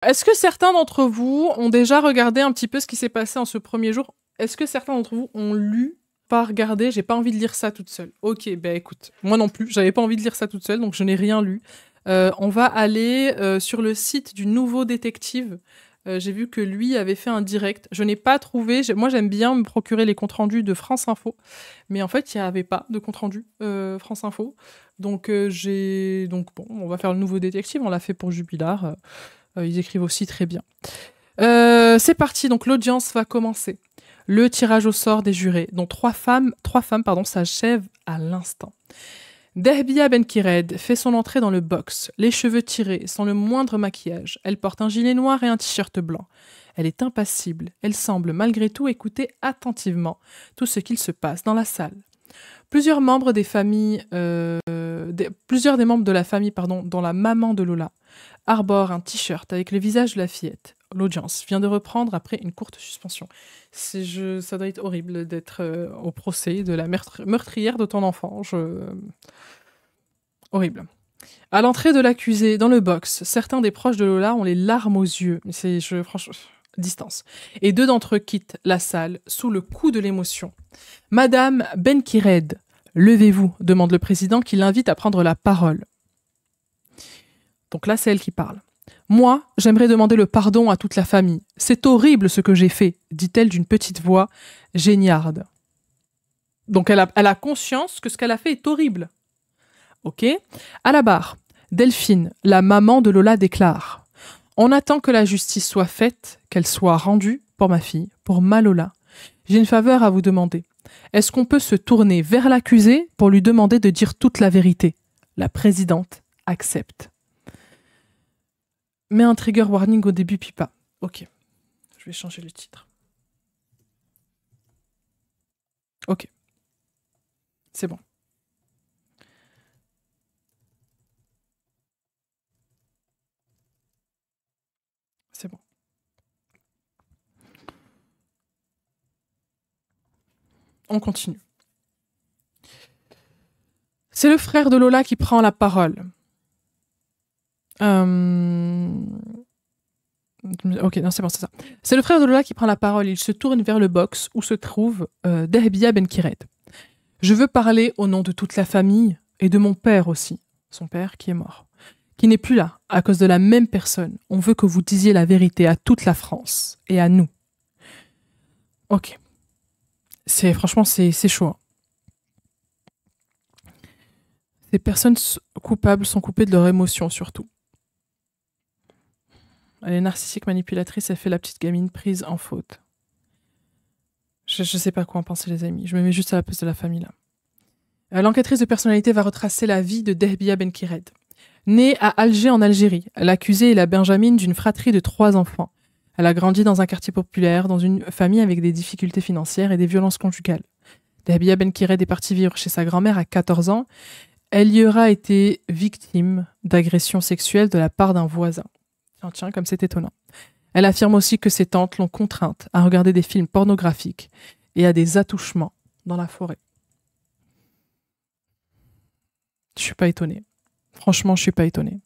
Est-ce que certains d'entre vous ont déjà regardé un petit peu ce qui s'est passé en ce premier jour? Est-ce que certains d'entre vous ont lu? Pas regardé, j'ai pas envie de lire ça toute seule. Ok, ben écoute, moi non plus, j'avais pas envie de lire ça toute seule, donc je n'ai rien lu. On va aller sur le site du Nouveau Détective. J'ai vu que lui avait fait un direct. Je n'ai pas trouvé. Moi, j'aime bien me procurer les comptes rendus de France Info, mais en fait, il n'y avait pas de compte rendu France Info. Donc bon, on va faire le Nouveau Détective. On l'a fait pour Jubilard. Ils écrivent aussi très bien. C'est parti. Donc l'audience va commencer. Le tirage au sort des jurés, dont trois femmes, s'achève à l'instant. Dehbia Benkired fait son entrée dans le box, les cheveux tirés, sans le moindre maquillage. Elle porte un gilet noir et un t-shirt blanc. Elle est impassible. Elle semble malgré tout écouter attentivement tout ce qu'il se passe dans la salle. Plusieurs des membres de la famille, dont la maman de Lola, arborent un t-shirt avec le visage de la fillette. L'audience vient de reprendre après une courte suspension. Ça doit être horrible d'être au procès de la meurtrière de ton enfant. Horrible. À l'entrée de l'accusé, dans le box, certains des proches de Lola ont les larmes aux yeux. Franchement, distance. Et deux d'entre eux quittent la salle sous le coup de l'émotion. Madame Benkired, levez-vous, demande le président qui l'invite à prendre la parole. Donc là, c'est elle qui parle. Moi, j'aimerais demander le pardon à toute la famille. C'est horrible ce que j'ai fait, dit-elle d'une petite voix géniarde. Donc elle a conscience que ce qu'elle a fait est horrible. Ok. À la barre, Delphine, la maman de Lola, déclare: on attend que la justice soit faite, qu'elle soit rendue pour ma fille, pour ma Lola. J'ai une faveur à vous demander. Est-ce qu'on peut se tourner vers l'accusé pour lui demander de dire toute la vérité? La présidente accepte. Mets un trigger warning au début, puis pas. Ok. Je vais changer le titre. Ok. C'est bon. C'est bon. On continue. C'est le frère de Lola qui prend la parole. Ok, non, c'est bon, c'est ça. C'est le frère de Lola qui prend la parole. Il se tourne vers le box où se trouve Dehbia Benkired. Je veux parler au nom de toute la famille et de mon père aussi, son père qui est mort, qui n'est plus là à cause de la même personne. On veut que vous disiez la vérité à toute la France et à nous. Ok. Franchement, c'est chaud. Hein. Ces personnes coupables sont coupées de leurs émotions surtout. Elle est narcissique, manipulatrice, elle fait la petite gamine prise en faute. Je sais pas quoi en penser, les amis. Je me mets juste à la place de la famille, là. L'enquêtrice de personnalité va retracer la vie de Dehbia Benkired. Née à Alger, en Algérie, l'accusée est la benjamine d'une fratrie de 3 enfants. Elle a grandi dans un quartier populaire, dans une famille avec des difficultés financières et des violences conjugales. Dehbia Benkired est partie vivre chez sa grand-mère à 14 ans. Elle y aura été victime d'agressions sexuelles de la part d'un voisin. Tiens, comme c'est étonnant. Elle affirme aussi que ses tantes l'ont contrainte à regarder des films pornographiques et à des attouchements dans la forêt. Je suis pas étonnée. Franchement, je suis pas étonnée.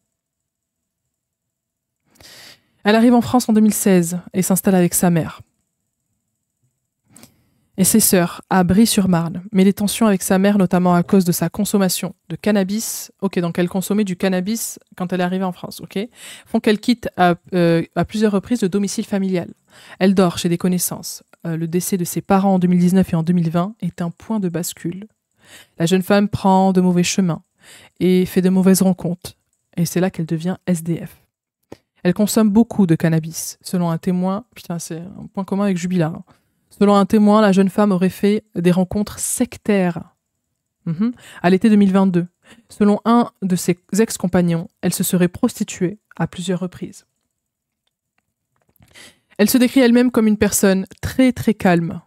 Elle arrive en France en 2016 et s'installe avec sa mère et ses sœurs à Brie-sur-Marne. Mais les tensions avec sa mère, notamment à cause de sa consommation de cannabis, ok, donc elle consommait du cannabis quand elle est arrivée en France, ok, font qu'elle quitte à plusieurs reprises le domicile familial. Elle dort chez des connaissances. Le décès de ses parents en 2019 et en 2020 est un point de bascule. La jeune femme prend de mauvais chemins et fait de mauvaises rencontres. Et c'est là qu'elle devient SDF. Elle consomme beaucoup de cannabis. Selon un témoin, putain, c'est un point commun avec Jubilard. Hein. Selon un témoin, la jeune femme aurait fait des rencontres sectaires à l'été 2022. Selon un de ses ex-compagnons, elle se serait prostituée à plusieurs reprises. Elle se décrit elle-même comme une personne très très calme,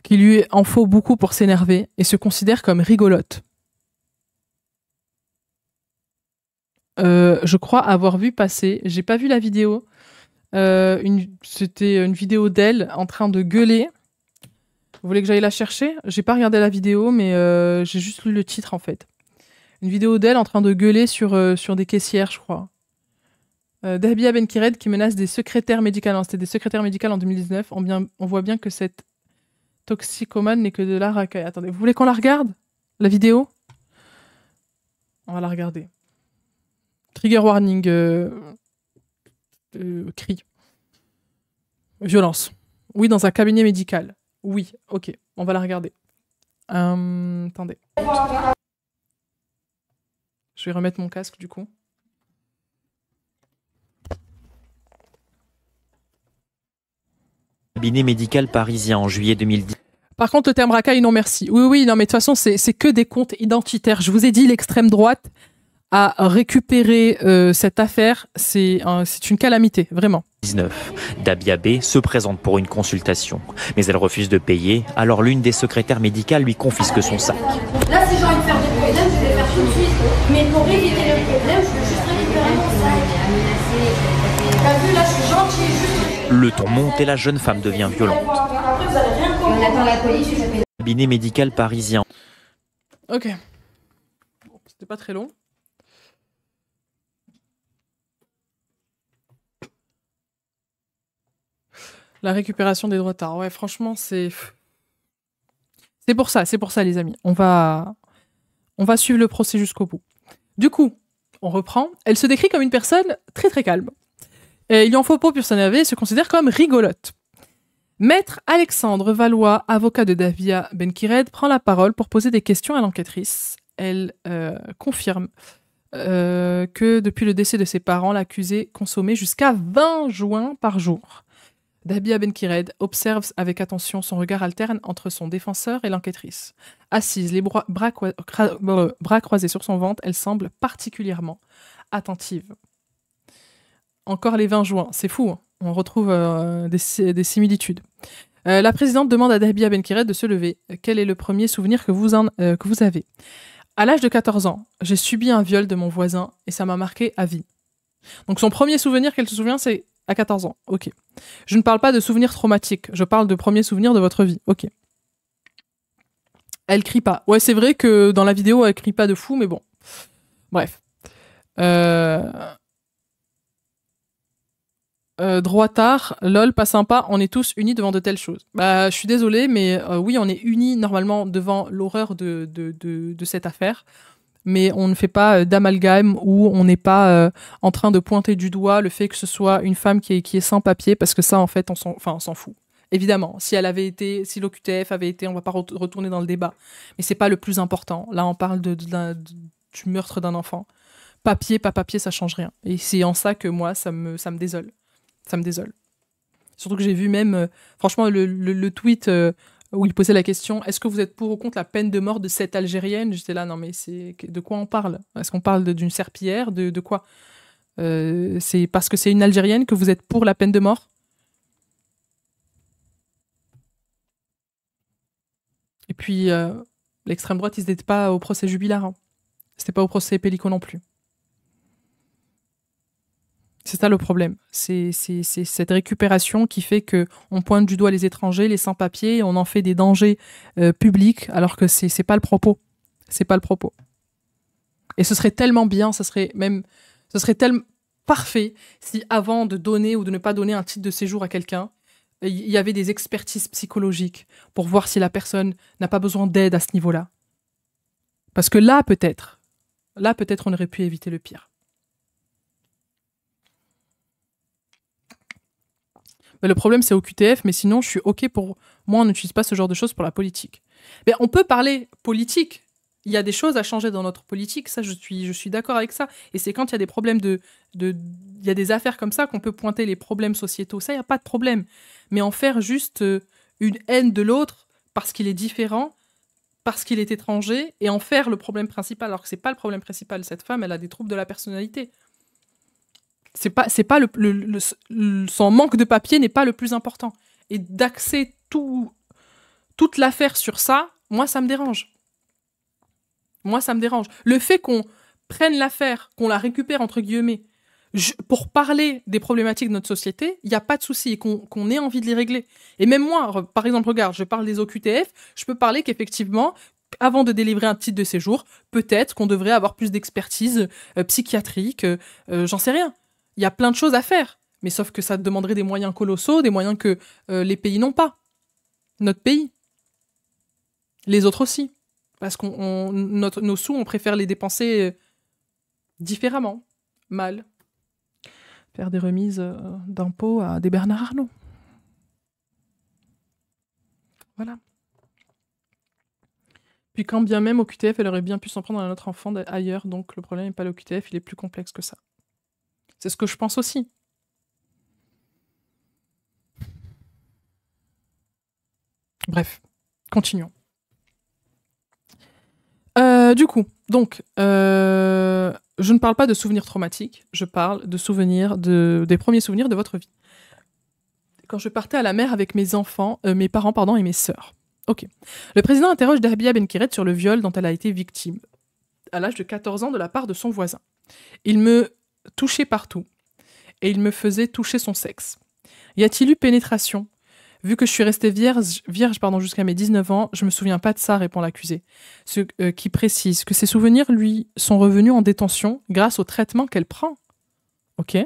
qui lui en faut beaucoup pour s'énerver et se considère comme rigolote. Je crois avoir vu passer, j'ai pas vu la vidéo, c'était une vidéo d'elle en train de gueuler. Vous voulez que j'aille la chercher? J'ai pas regardé la vidéo, mais j'ai juste lu le titre en fait. Une vidéo d'elle en train de gueuler sur des caissières, je crois. Dahbia Benkired qui menace des secrétaires médicales. Non, c'était des secrétaires médicales en 2019. On voit bien que cette toxicomane n'est que de la racaille. Attendez, vous voulez qu'on la regarde? La vidéo? On va la regarder. Trigger warning. Cri. Violence. Oui, dans un cabinet médical. Oui, ok. On va la regarder. Attendez. Je vais remettre mon casque du coup. Cabinet médical parisien en juillet 2010. Par contre, le terme racaille, non merci. Oui, non, mais de toute façon, c'est que des comptes identitaires. Je vous ai dit, l'extrême droite a récupéré cette affaire. C'est une calamité, vraiment. 19. Dahbia B se présente pour une consultation, mais elle refuse de payer, alors l'une des secrétaires médicales lui confisque son sac. Là, si j'ai envie de faire des problèmes, je vais les faire tout de suite. Mais pour éviter le problème, je veux juste récupérer mon sac. T'as vu, là, je suis gentille, juste... Le ton monte et la jeune femme devient violente. Après, vous allez rien comprendre. On attend la police, je fais... Cabinet médical parisien. Ok. Bon, c'était pas très long. La récupération des droits tard. Ouais, franchement, c'est pour ça, les amis. On va suivre le procès jusqu'au bout. Du coup, on reprend. Elle se décrit comme une personne très très calme. Et il lui en faut peu pour s'énerver et se considère comme rigolote. Maître Alexandre Valois, avocat de Dahbia Benkired, prend la parole pour poser des questions à l'enquêtrice. Elle confirme que depuis le décès de ses parents, l'accusé consommait jusqu'à 20 joints par jour. Dahbia Benkired observe avec attention son regard alterne entre son défenseur et l'enquêtrice. Assise, les bras croisés sur son ventre, elle semble particulièrement attentive. Encore les 20 juin, c'est fou, hein. On retrouve des similitudes. La présidente demande à Dahbia Benkired de se lever. Quel est le premier souvenir que vous avez? À l'âge de 14 ans, j'ai subi un viol de mon voisin et ça m'a marqué à vie. Donc son premier souvenir qu'elle se souvient, c'est à 14 ans. Ok. Je ne parle pas de souvenirs traumatiques, je parle de premiers souvenirs de votre vie. Ok. Elle crie pas. Ouais, c'est vrai que dans la vidéo, elle crie pas de fou, mais bon. Bref. Droitard, lol, pas sympa, on est tous unis devant de telles choses. Bah, je suis désolée, mais oui, on est unis normalement devant l'horreur de cette affaire, mais on ne fait pas d'amalgame ou on n'est pas en train de pointer du doigt le fait que ce soit une femme qui est sans papier, parce que ça, en fait, on s'en fout. Évidemment, si l'OQTF avait été, on va pas retourner dans le débat, mais c'est pas le plus important. Là, on parle du meurtre d'un enfant. Papier, pas papier, ça change rien. Et c'est en ça que moi, ça me désole. Ça me désole. Surtout que j'ai vu même, franchement, le tweet où il posait la question, est-ce que vous êtes pour ou contre la peine de mort de cette Algérienne? J'étais là, non mais de quoi on parle? Est-ce qu'on parle d'une serpillière? De quoi? C'est parce que c'est une Algérienne que vous êtes pour la peine de mort? Et puis, l'extrême droite, ils n'étaient pas au procès Jubilard. Hein. C'était pas au procès Pélico non plus. C'est ça le problème. C'est cette récupération qui fait qu'on pointe du doigt les étrangers, les sans-papiers, on en fait des dangers publics, alors que c'est pas le propos. C'est pas le propos. Et ce serait tellement bien, ce serait tellement parfait si avant de donner ou de ne pas donner un titre de séjour à quelqu'un, il y avait des expertises psychologiques pour voir si la personne n'a pas besoin d'aide à ce niveau-là. Parce que là, peut-être, on aurait pu éviter le pire. Mais le problème, c'est au QTF, mais sinon, je suis OK pour... Moi, on n'utilise pas ce genre de choses pour la politique. Mais on peut parler politique. Il y a des choses à changer dans notre politique, ça, je suis d'accord avec ça. Et c'est quand il y a des problèmes il y a des affaires comme ça qu'on peut pointer les problèmes sociétaux. Ça, il n'y a pas de problème. Mais en faire juste une haine de l'autre parce qu'il est différent, parce qu'il est étranger, et en faire le problème principal, alors que c'est pas le problème principal. Cette femme, elle a des troubles de la personnalité. C'est pas son manque de papier n'est pas le plus important. Et d'axer toute l'affaire sur ça, moi, ça me dérange. Moi, ça me dérange. Le fait qu'on prenne l'affaire, qu'on la récupère, entre guillemets, pour parler des problématiques de notre société, il n'y a pas de souci, et qu'on ait envie de les régler. Et même moi, par exemple, regarde, je parle des OQTF, je peux parler qu'effectivement, avant de délivrer un titre de séjour, peut-être qu'on devrait avoir plus d'expertise psychiatrique, j'en sais rien. Il y a plein de choses à faire. Mais sauf que ça demanderait des moyens colossaux, des moyens que les pays n'ont pas. Notre pays. Les autres aussi. Parce que nos sous, on préfère les dépenser différemment. Mal. Faire des remises d'impôts à des Bernard Arnault. Voilà. Puis quand bien même au QTF, elle aurait bien pu s'en prendre à un autre enfant ailleurs, donc le problème n'est pas le QTF, il est plus complexe que ça. C'est ce que je pense aussi. Bref, continuons. Du coup, donc, je ne parle pas de souvenirs traumatiques, je parle de souvenirs, des premiers souvenirs de votre vie. Quand je partais à la mer avec mes parents et mes sœurs. Ok. Le président interroge Dahbia Benkiret sur le viol dont elle a été victime, à l'âge de 14 ans de la part de son voisin. Il me touchait partout, et il me faisait toucher son sexe. Y a-t-il eu pénétration ? Vu que je suis restée vierge jusqu'à mes 19 ans, je me souviens pas de ça, répond l'accusé. Qui précise que ses souvenirs lui sont revenus en détention grâce au traitement qu'elle prend. Ok.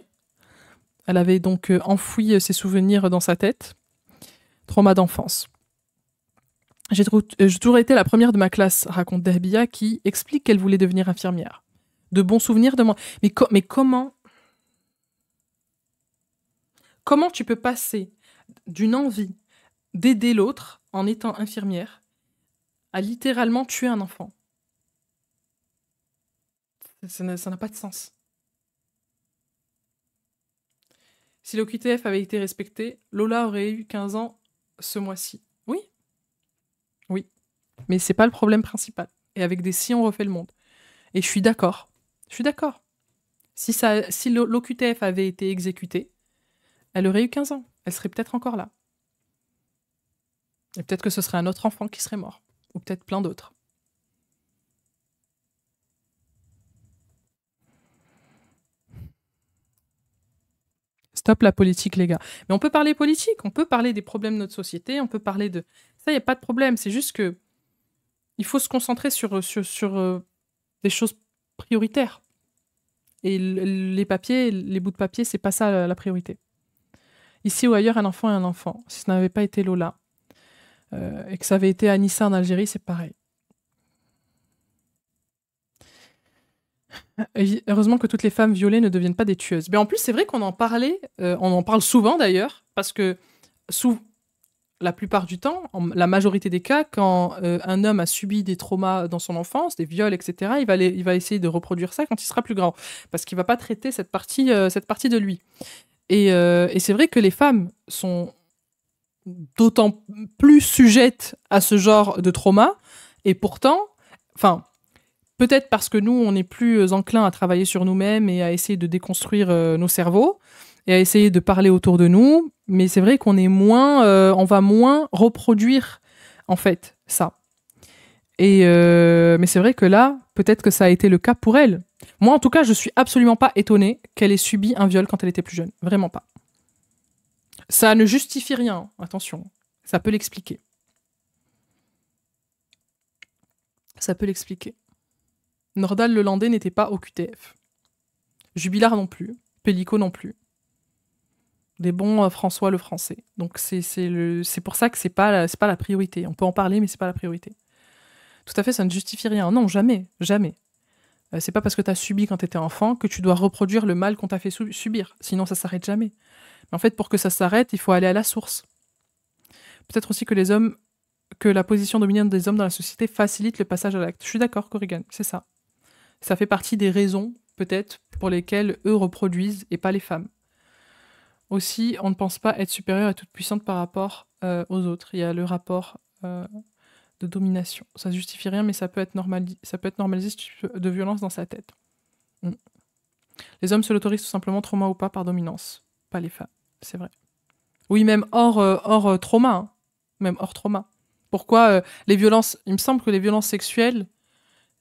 Elle avait donc enfoui ses souvenirs dans sa tête. Trauma d'enfance. J'ai toujours été la première de ma classe, raconte Dahbia, qui explique qu'elle voulait devenir infirmière. De bons souvenirs de moi. Mais comment tu peux passer d'une envie d'aider l'autre en étant infirmière à littéralement tuer un enfant? Ça n'a pas de sens. Si l'OQTF avait été respecté, Lola aurait eu 15 ans ce mois-ci. Oui. Oui. Mais c'est pas le problème principal. Et avec des si, on refait le monde. Et je suis d'accord. Si l'OQTF avait été exécuté, elle aurait eu 15 ans. Elle serait peut-être encore là. Et peut-être que ce serait un autre enfant qui serait mort. Ou peut-être plein d'autres. Stop la politique, les gars. Mais on peut parler politique, on peut parler des problèmes de notre société, on peut parler de... Ça, il n'y a pas de problème. C'est juste que il faut se concentrer sur des choses prioritaires. Et les papiers, les bouts de papier, c'est pas ça la priorité. Ici ou ailleurs, un enfant est un enfant. Si ce n'avait pas été Lola, et que ça avait été Anissa en Algérie, c'est pareil. Heureusement que toutes les femmes violées ne deviennent pas des tueuses. Mais en plus, c'est vrai qu'on en parlait, on en parle souvent d'ailleurs, parce que la plupart du temps, la majorité des cas, quand un homme a subi des traumas dans son enfance, des viols, etc., il va essayer de reproduire ça quand il sera plus grand, parce qu'il va pas traiter cette partie de lui. Et c'est vrai que les femmes sont d'autant plus sujettes à ce genre de trauma, et pourtant, peut-être parce que nous, on est plus enclin à travailler sur nous-mêmes et à essayer de déconstruire nos cerveaux, et à essayer de parler autour de nous, mais c'est vrai qu'on est on va moins reproduire, en fait, ça. Mais c'est vrai que là, peut-être que ça a été le cas pour elle. Moi, en tout cas, je suis absolument pas étonnée qu'elle ait subi un viol quand elle était plus jeune. Vraiment pas. Ça ne justifie rien, attention. Ça peut l'expliquer. Nordal Lelandais n'était pas au QTF. Jubilard non plus. Pellico non plus. Des bons François le Français. Donc c'est pour ça que c'est pas la priorité. On peut en parler, mais c'est pas la priorité. Tout à fait, ça ne justifie rien. Non, jamais. C'est pas parce que tu as subi quand tu étais enfant que tu dois reproduire le mal qu'on t'a fait subir. Sinon, ça s'arrête jamais. Mais en fait, pour que ça s'arrête, il faut aller à la source. Peut-être aussi que la position dominante des hommes dans la société facilite le passage à l'acte. Je suis d'accord, Corrigan, c'est ça. Ça fait partie des raisons, peut-être, pour lesquelles eux reproduisent et pas les femmes. Aussi, on ne pense pas être supérieure et toute puissante par rapport aux autres. Il y a le rapport de domination. Ça ne justifie rien, mais ça peut être normalisé de violence dans sa tête. Les hommes se l'autorisent tout simplement, trauma ou pas, par dominance. Pas les femmes, c'est vrai. Oui, même hors trauma. Hein. Même hors trauma. Pourquoi les violences... Il me semble que les violences sexuelles,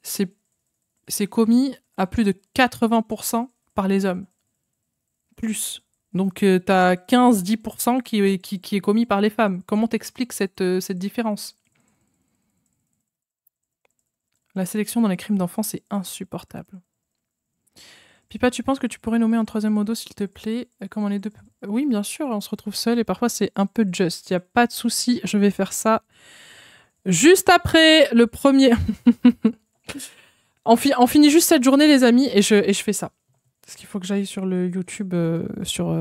c'est commis à plus de 80% par les hommes. Plus. Donc, tu as 15-10% qui est commis par les femmes. Comment t'expliques cette différence ? La sélection dans les crimes d'enfants, c'est insupportable. Pipa, tu penses que tu pourrais nommer un troisième modo, s'il te plaît? Comme on est deux... Oui, bien sûr, on se retrouve seul et parfois c'est un peu just. Il n'y a pas de souci, je vais faire ça juste après le premier. On finit juste cette journée, les amis, et je fais ça. Parce qu'il faut que j'aille sur le YouTube, sur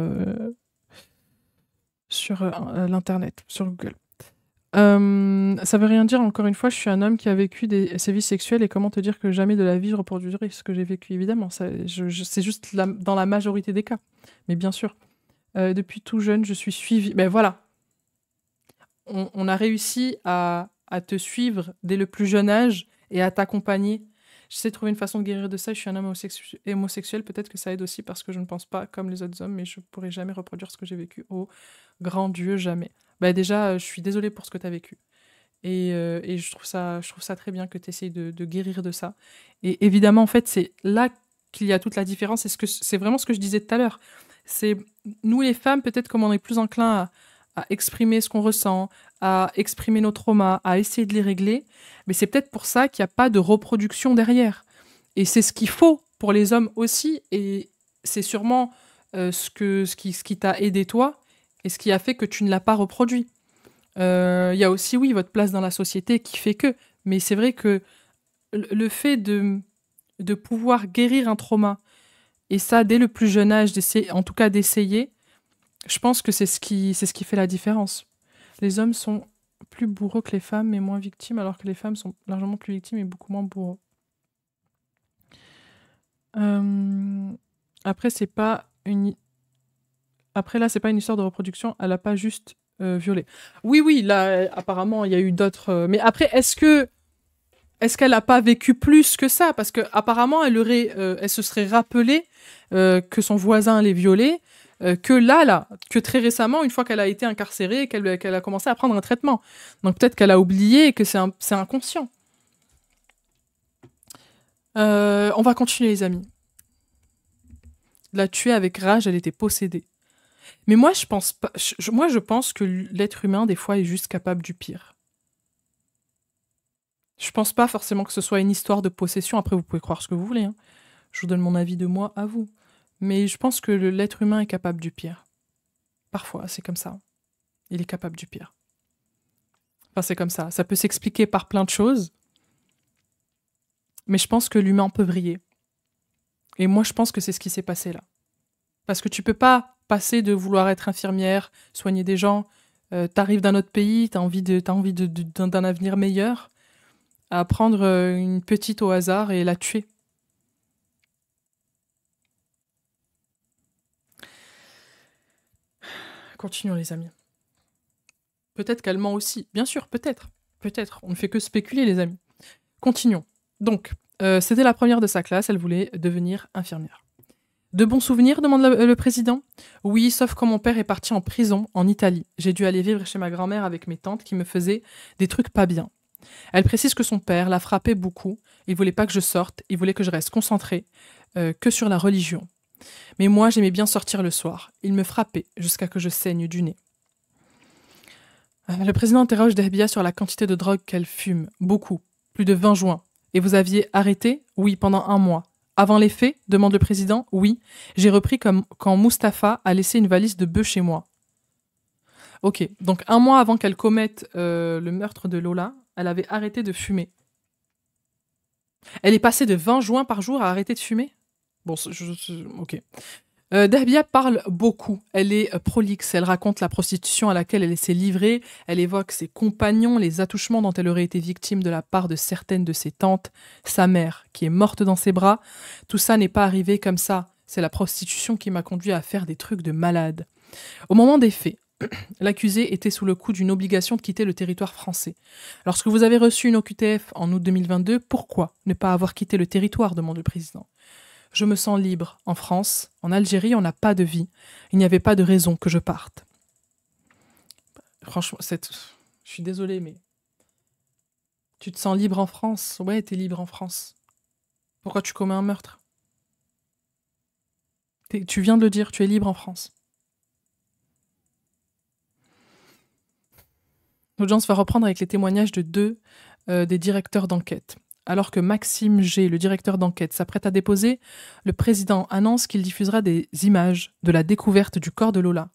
l'internet, sur Google. Ça veut rien dire, encore une fois, je suis un homme qui a vécu des sévices sexuels et comment te dire que jamais de la vie je reproduirai ce que j'ai vécu, évidemment. C'est juste dans la majorité des cas. Mais bien sûr. Depuis tout jeune, je suis suivie. Ben voilà. On a réussi à te suivre dès le plus jeune âge et à t'accompagner. J'essaie de trouver une façon de guérir de ça. Je suis un homme homosexuel. Peut-être que ça aide aussi parce que je ne pense pas comme les autres hommes, mais je ne pourrai jamais reproduire ce que j'ai vécu. Oh, grand Dieu, jamais. Bah déjà, je suis désolée pour ce que tu as vécu. Et je trouve ça très bien que tu essayes de guérir de ça. Et évidemment, en fait, c'est là qu'il y a toute la différence. C'est vraiment ce que je disais tout à l'heure. C'est nous, les femmes, peut-être comme on est plus enclin à exprimer ce qu'on ressent, à exprimer nos traumas, à essayer de les régler. Mais c'est peut-être pour ça qu'il n'y a pas de reproduction derrière. Et c'est ce qu'il faut pour les hommes aussi. Et c'est sûrement ce qui t'a aidé toi et ce qui a fait que tu ne l'as pas reproduit. Il y a aussi, oui, votre place dans la société qui fait que. Mais c'est vrai que le fait de pouvoir guérir un trauma, et ça dès le plus jeune âge, en tout cas d'essayer, je pense que c'est ce qui fait la différence. Les hommes sont plus bourreaux que les femmes, mais moins victimes, alors que les femmes sont largement plus victimes et beaucoup moins bourreaux. Après, c'est pas une... Après, là, c'est pas une histoire de reproduction. Elle a pas juste violé. Oui, là, apparemment, il y a eu d'autres... Mais après, est-ce qu'elle a pas vécu plus que ça? Parce que apparemment, elle se serait rappelée que son voisin l'ait violée, que très récemment, une fois qu'elle a été incarcérée, qu'elle a commencé à prendre un traitement. Donc peut-être qu'elle a oublié et que c'est inconscient. On va continuer, les amis. La tuer avec rage, elle était possédée. Mais moi, je pense pas. Moi, je pense que l'être humain, des fois, est juste capable du pire. Je pense pas forcément que ce soit une histoire de possession. Après, vous pouvez croire ce que vous voulez. Hein. Je vous donne mon avis de moi à vous. Mais je pense que l'être humain est capable du pire. Parfois, c'est comme ça. Il est capable du pire. Enfin, c'est comme ça. Ça peut s'expliquer par plein de choses. Mais je pense que l'humain peut briller. Et moi, je pense que c'est ce qui s'est passé là. Parce que tu peux pas passer de vouloir être infirmière, soigner des gens, t'arrives d'un autre pays, t'as envie d'un avenir meilleur, à prendre une petite au hasard et la tuer. Continuons, les amis. Peut-être qu'elle ment aussi. Bien sûr, peut-être. Peut-être. On ne fait que spéculer, les amis. Continuons. Donc, c'était la première de sa classe. Elle voulait devenir infirmière. De bons souvenirs, demande le président. Oui, sauf quand mon père est parti en prison en Italie. J'ai dû aller vivre chez ma grand-mère avec mes tantes qui me faisaient des trucs pas bien. Elle précise que son père la frappait beaucoup. Il voulait pas que je sorte. Il voulait que je reste concentrée que sur la religion. Mais moi, j'aimais bien sortir le soir. Il me frappait jusqu'à que je saigne du nez. Le président interroge Dehbia sur la quantité de drogue qu'elle fume. Beaucoup. Plus de 20 joints. Et vous aviez arrêté? Oui, pendant 1 mois. Avant les faits? Demande le président. Oui. J'ai repris quand Mustapha a laissé une valise de bœuf chez moi. Ok. Donc 1 mois avant qu'elle commette le meurtre de Lola, elle avait arrêté de fumer. Elle est passée de 20 joints par jour à arrêter de fumer? Bon, ok. Dehbia parle beaucoup. Elle est prolixe. Elle raconte la prostitution à laquelle elle s'est livrée. Elle évoque ses compagnons, les attouchements dont elle aurait été victime de la part de certaines de ses tantes, sa mère, qui est morte dans ses bras. Tout ça n'est pas arrivé comme ça. C'est la prostitution qui m'a conduit à faire des trucs de malade. Au moment des faits, l'accusé était sous le coup d'une obligation de quitter le territoire français. Lorsque vous avez reçu une OQTF en août 2022, pourquoi ne pas avoir quitté le territoire? Demande le président. Je me sens libre. En France, en Algérie, on n'a pas de vie. Il n'y avait pas de raison que je parte. Franchement, je suis désolée, mais... Tu te sens libre en France? Ouais, t'es libre en France. Pourquoi tu commets un meurtre? Tu viens de le dire, tu es libre en France. L'audience va reprendre avec les témoignages de 2 des directeurs d'enquête. Alors que Maxime G, le directeur d'enquête, s'apprête à déposer, le président annonce qu'il diffusera des images de la découverte du corps de Lola.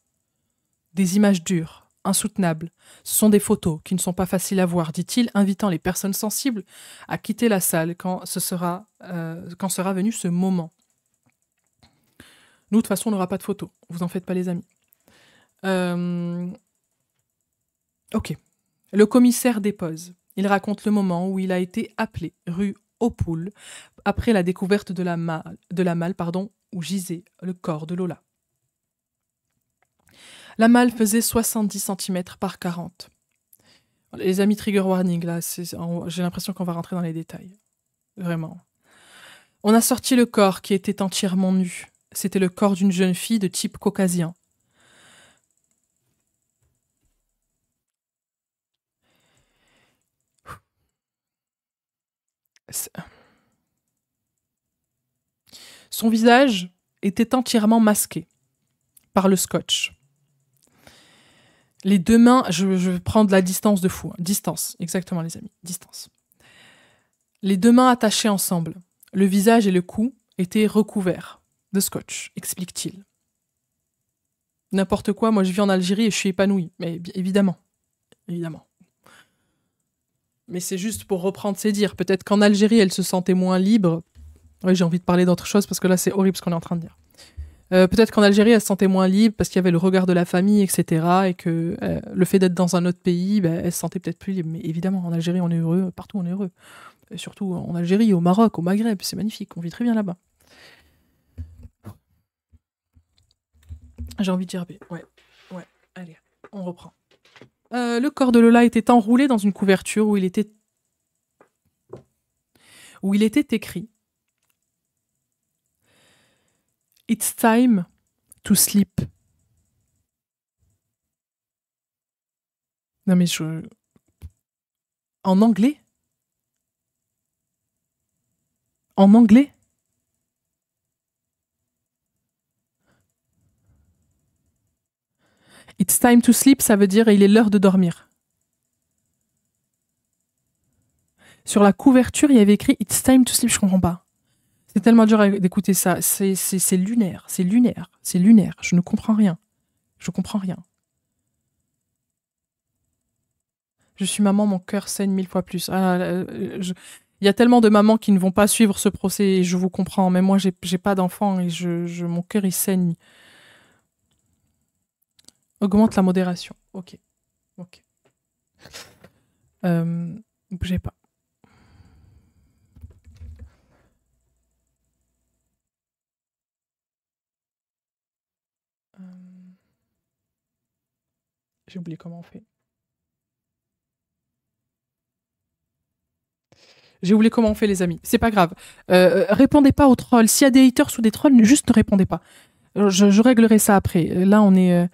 Des images dures, insoutenables. Ce sont des photos qui ne sont pas faciles à voir, dit-il, invitant les personnes sensibles à quitter la salle quand sera venu ce moment. Nous, de toute façon, on n'aura pas de photos. Vous en faites pas, les amis. Ok. Le commissaire dépose. Il raconte le moment où il a été appelé rue Aux Poules après la découverte de la malle, où gisait le corps de Lola. La malle faisait 70 cm par 40. Les amis, trigger warning, là, j'ai l'impression qu'on va rentrer dans les détails. Vraiment. On a sorti le corps qui était entièrement nu. C'était le corps d'une jeune fille de type caucasien. Son visage était entièrement masqué par le scotch. Les deux mains, je vais prendre la distance de fou. Distance, exactement les amis, distance. Les deux mains attachées ensemble. Le visage et le cou étaient recouverts de scotch, explique-t-il. N'importe quoi, moi je vis en Algérie et je suis épanouie. Mais évidemment. Mais c'est juste pour reprendre ses dires. Peut-être qu'en Algérie, elle se sentait moins libre. Oui, j'ai envie de parler d'autre chose parce que là, c'est horrible ce qu'on est en train de dire. Peut-être qu'en Algérie, elle se sentait moins libre parce qu'il y avait le regard de la famille, etc. Et que le fait d'être dans un autre pays, elle se sentait peut-être plus libre. Mais évidemment, en Algérie, on est heureux. Partout, on est heureux. Et surtout en Algérie, au Maroc, au Maghreb. C'est magnifique. On vit très bien là-bas. J'ai envie de dire B. Ouais. Allez, on reprend. Le corps de Lola était enroulé dans une couverture où il était écrit « It's time to sleep ». Non mais En anglais ? En anglais ? It's time to sleep, ça veut dire il est l'heure de dormir. Sur la couverture, il y avait écrit It's time to sleep, je comprends pas. C'est tellement dur d'écouter ça. C'est lunaire, c'est lunaire, c'est lunaire. Je ne comprends rien. Je comprends rien. Je suis maman, mon cœur saigne 1000 fois plus. Il y a tellement de mamans qui ne vont pas suivre ce procès et je vous comprends. Mais moi, j'ai pas d'enfant et mon cœur, il saigne. Augmente la modération. Ok. Bougez pas. J'ai oublié comment on fait. J'ai oublié comment on fait, les amis. C'est pas grave. Répondez pas aux trolls. S'il y a des haters ou des trolls, juste ne répondez pas. Je réglerai ça après. Là, on est...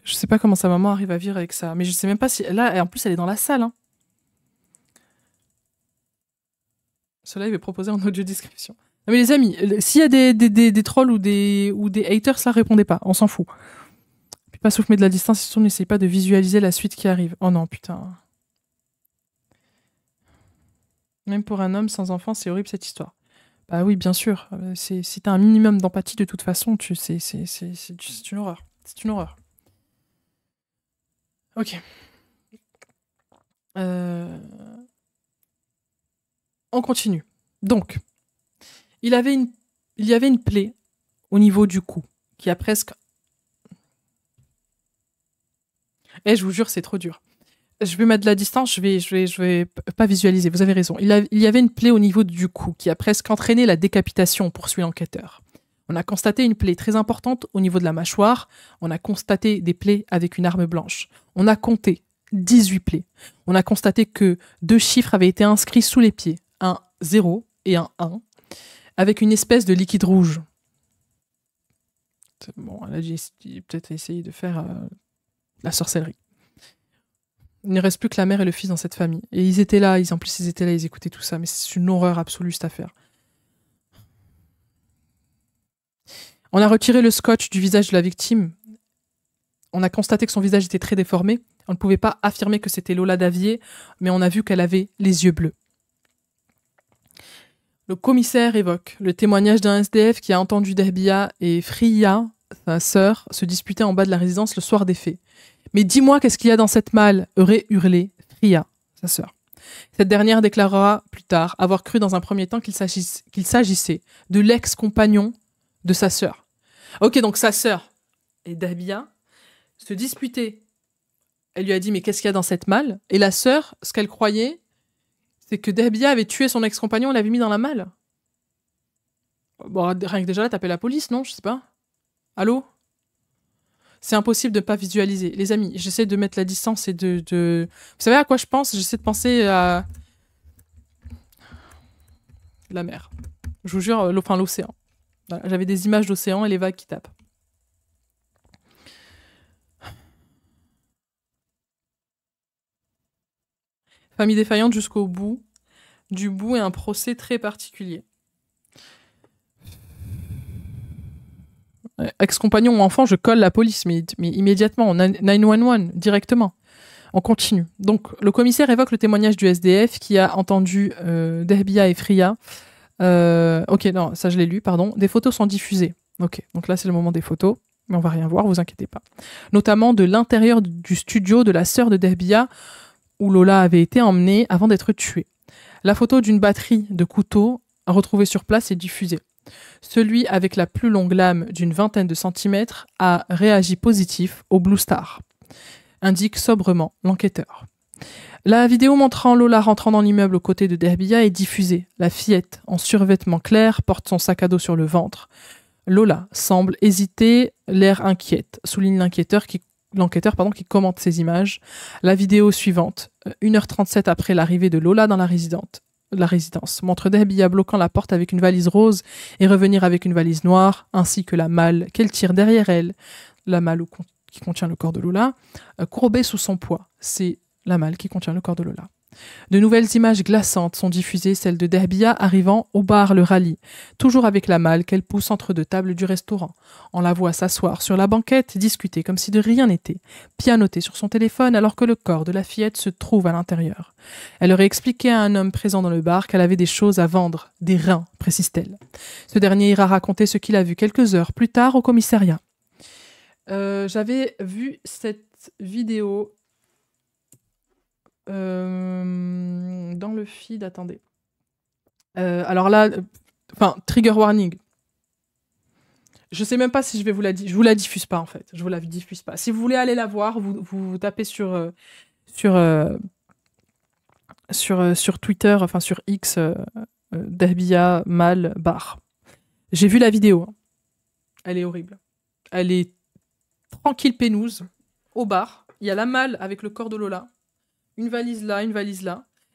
Je sais pas comment sa maman arrive à vivre avec ça. Mais je sais même pas si... Là, en plus, elle est dans la salle. Hein. Ce live est proposé en audio description. Non, mais les amis, s'il y a des trolls ou des haters, là, répondez pas. On s'en fout. Puis pas souffler de la distance, surtout n'essayez pas de visualiser la suite qui arrive. Oh non, putain. Même pour un homme sans enfant, c'est horrible cette histoire. Bah oui, bien sûr. Si t'as un minimum d'empathie, de toute façon, c'est une horreur. C'est une horreur. Ok. On continue. Donc, il y avait une plaie au niveau du cou qui a presque... je vous jure, c'est trop dur. Je vais mettre de la distance, je vais pas visualiser, vous avez raison. Il y avait une plaie au niveau du cou qui a presque entraîné la décapitation, poursuit l'enquêteur. On a constaté une plaie très importante au niveau de la mâchoire. On a constaté des plaies avec une arme blanche. On a compté 18 plaies. On a constaté que 2 chiffres avaient été inscrits sous les pieds. Un 0 et un 1, avec une espèce de liquide rouge. Bon, là, j'ai peut-être essayé de faire la sorcellerie. Il ne reste plus que la mère et le fils dans cette famille. Et ils étaient là, ils écoutaient tout ça. Mais c'est une horreur absolue, cette affaire. On a retiré le scotch du visage de la victime. On a constaté que son visage était très déformé. On ne pouvait pas affirmer que c'était Lola Davier, mais on a vu qu'elle avait les yeux bleus. Le commissaire évoque le témoignage d'un SDF qui a entendu Dahbia et Fria, sa sœur, se disputer en bas de la résidence le soir des faits. « Mais dis-moi, qu'est-ce qu'il y a dans cette malle ?» aurait hurlé Fria, sa sœur. Cette dernière déclarera plus tard avoir cru dans un premier temps qu'il s'agissait de l'ex-compagnon de sa sœur. Ok, donc sa sœur et Dahbia se disputaient. Elle lui a dit « Mais qu'est-ce qu'il y a dans cette malle ?» Et la sœur, ce qu'elle croyait, c'est que Dahbia avait tué son ex-compagnon et l'avait mis dans la malle. Bon, rien que déjà là, t'appelles la police, non? Je sais pas. Allô? C'est impossible de ne pas visualiser. Les amis, j'essaie de mettre la distance et de... Vous savez à quoi je pense? J'essaie de penser à... la mer. Je vous jure, l'océan. Voilà, j'avais des images d'océan et les vagues qui tapent. Famille défaillante jusqu'au bout. Du bout et un procès très particulier. Ex-compagnon ou enfant, je colle la police, mais immédiatement, 911, directement. On continue. Donc, le commissaire évoque le témoignage du SDF qui a entendu Dahbia et Fria. Ok, non, ça je l'ai lu, pardon. Des photos sont diffusées. Ok, donc là c'est le moment des photos, mais on va rien voir, vous inquiétez pas. Notamment de l'intérieur du studio de la sœur de Dahbia, où Lola avait été emmenée avant d'être tuée. La photo d'une batterie de couteaux retrouvée sur place est diffusée. Celui avec la plus longue lame d'une 20aine de centimètres a réagi positif au Blue Star, indique sobrement l'enquêteur. La vidéo montrant Lola rentrant dans l'immeuble aux côtés de Dahbia est diffusée. La fillette, en survêtement clair, porte son sac à dos sur le ventre. Lola semble hésiter, l'air inquiète, souligne l'enquêteur qui commente ces images. La vidéo suivante, 1h37 après l'arrivée de Lola dans la résidence, montre Dahbia bloquant la porte avec une valise rose et revenir avec une valise noire, ainsi que la malle qu'elle tire derrière elle, la malle qui contient le corps de Lola, courbée sous son poids. C'est la malle qui contient le corps de Lola. De nouvelles images glaçantes sont diffusées, celles de Dahbia arrivant au bar Le Rallye, toujours avec la malle qu'elle pousse entre deux tables du restaurant. On la voit s'asseoir sur la banquette, discuter comme si de rien n'était, pianoter sur son téléphone alors que le corps de la fillette se trouve à l'intérieur. Elle aurait expliqué à un homme présent dans le bar qu'elle avait des choses à vendre, des reins, précise-t-elle. Ce dernier ira raconter ce qu'il a vu quelques heures plus tard au commissariat. J'avais vu cette vidéo dans le feed, attendez. Alors là, trigger warning. Je sais même pas si je vais vous la dire. Je vous la diffuse pas en fait. Je vous la diffuse pas. Si vous voulez aller la voir, vous tapez sur Twitter, enfin sur X, Dahbia Mal Bar. J'ai vu la vidéo. Elle est horrible. Elle est tranquille peinouse au bar. Il y a la malle avec le corps de Lola. Une valise là,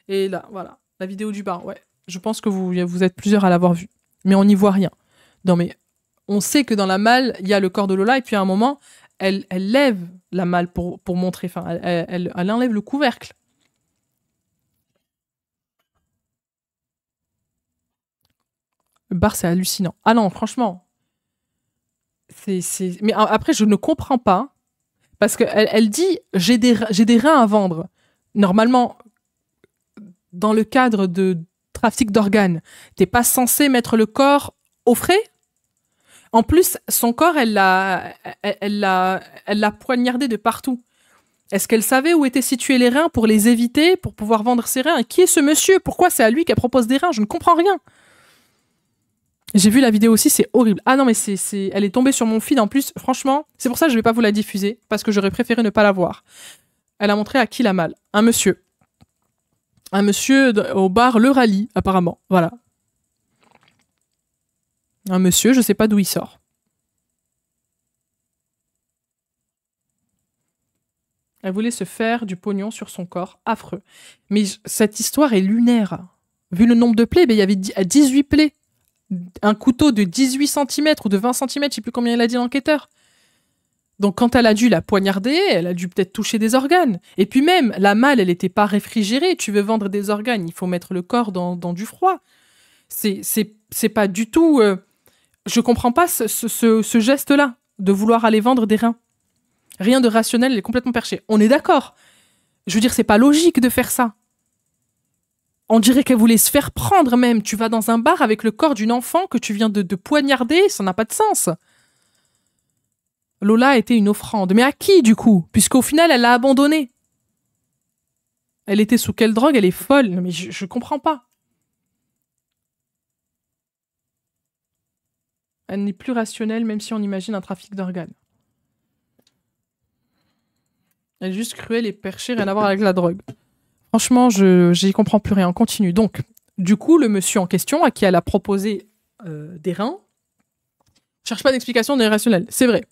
et là, voilà, la vidéo du bar, ouais. Je pense que vous êtes plusieurs à l'avoir vue, mais on n'y voit rien. Non, mais on sait que dans la malle, il y a le corps de Lola, et puis à un moment, elle lève la malle pour montrer, enfin, elle enlève le couvercle. Le bar, c'est hallucinant. Ah non, franchement. Mais après, je ne comprends pas, parce qu'elle dit, j'ai des reins à vendre. Normalement, dans le cadre de trafic d'organes, t'es pas censé mettre le corps au frais. En plus, son corps, elle l'a poignardé de partout. Est-ce qu'elle savait où étaient situés les reins pour les éviter, pour pouvoir vendre ses reins? Et qui est ce monsieur? Pourquoi c'est à lui qu'elle propose des reins? Je ne comprends rien. J'ai vu la vidéo aussi, c'est horrible. Ah non, mais elle est tombée sur mon feed en plus. Franchement, c'est pour ça que je vais pas vous la diffuser, parce que j'aurais préféré ne pas la voir. Elle a montré à qui la malle? Un monsieur. Un monsieur au bar Le Rallye, apparemment. Voilà. Un monsieur, je sais pas d'où il sort. Elle voulait se faire du pognon sur son corps. Affreux. Mais cette histoire est lunaire. Vu le nombre de plaies, il y avait 18 plaies. Un couteau de 18 cm ou de 20 cm, je sais plus combien il a dit l'enquêteur. Donc quand elle a dû la poignarder, elle a dû peut-être toucher des organes. Et puis même, la malle, elle n'était pas réfrigérée. Tu veux vendre des organes, il faut mettre le corps dans du froid. C'est pas du tout... Je comprends pas ce geste-là, de vouloir aller vendre des reins. Rien de rationnel, elle est complètement perchée. On est d'accord. Je veux dire, c'est pas logique de faire ça. On dirait qu'elle voulait se faire prendre même. Tu vas dans un bar avec le corps d'une enfant que tu viens de poignarder, ça n'a pas de sens. Lola a été une offrande. Mais à qui, du coup? Puisqu'au final, elle l'a abandonnée. Elle était sous quelle drogue? Elle est folle. Mais je comprends pas. Elle n'est plus rationnelle, même si on imagine un trafic d'organes. Elle est juste cruelle et perchée, rien à voir avec la drogue. Franchement, j'y comprends plus rien. On continue. Donc, du coup, le monsieur en question, à qui elle a proposé des reins, cherche pas d'explication irrationnelle. C'est vrai.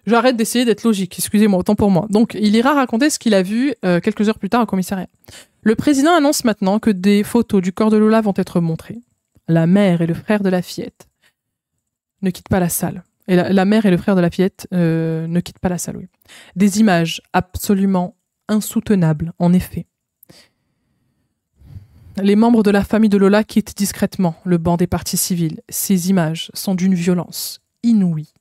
J'arrête d'essayer d'être logique. Excusez-moi, autant pour moi. Donc, il ira raconter ce qu'il a vu quelques heures plus tard au commissariat. Le président annonce maintenant que des photos du corps de Lola vont être montrées. La mère et le frère de la fillette ne quittent pas la salle. Et la mère et le frère de la fillette ne quittent pas la salle, oui. Des images absolument insoutenables, en effet. Les membres de la famille de Lola quittent discrètement le banc des parties civiles. Ces images sont d'une violence inouïe.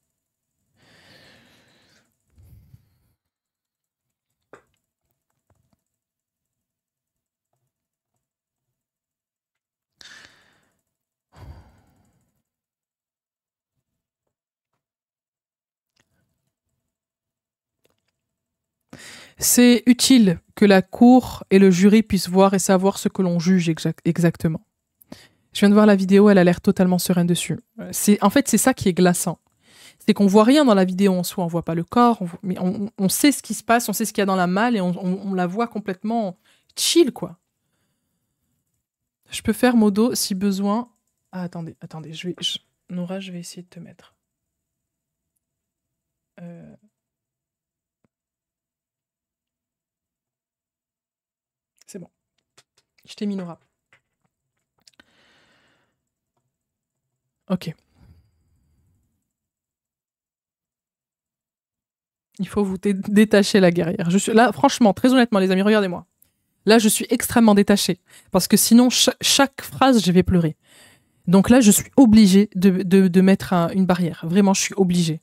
C'est utile que la cour et le jury puissent voir et savoir ce que l'on juge exactement. Je viens de voir la vidéo, elle a l'air totalement sereine dessus. En fait, c'est ça qui est glaçant. C'est qu'on voit rien dans la vidéo en soi, on voit pas le corps, mais on sait ce qui se passe, on sait ce qu'il y a dans la malle et on la voit complètement chill, quoi. Je peux faire modo si besoin. Ah, attendez, Nora, je vais essayer de te mettre. C'est bon. Je t'ai mis Nora. Ok. Il faut vous détacher, la guerrière. Je suis là, franchement, très honnêtement, les amis, regardez-moi. Là, je suis extrêmement détachée. Parce que sinon, chaque phrase, je vais pleurer. Donc là, je suis obligée de mettre une barrière. Vraiment, je suis obligée.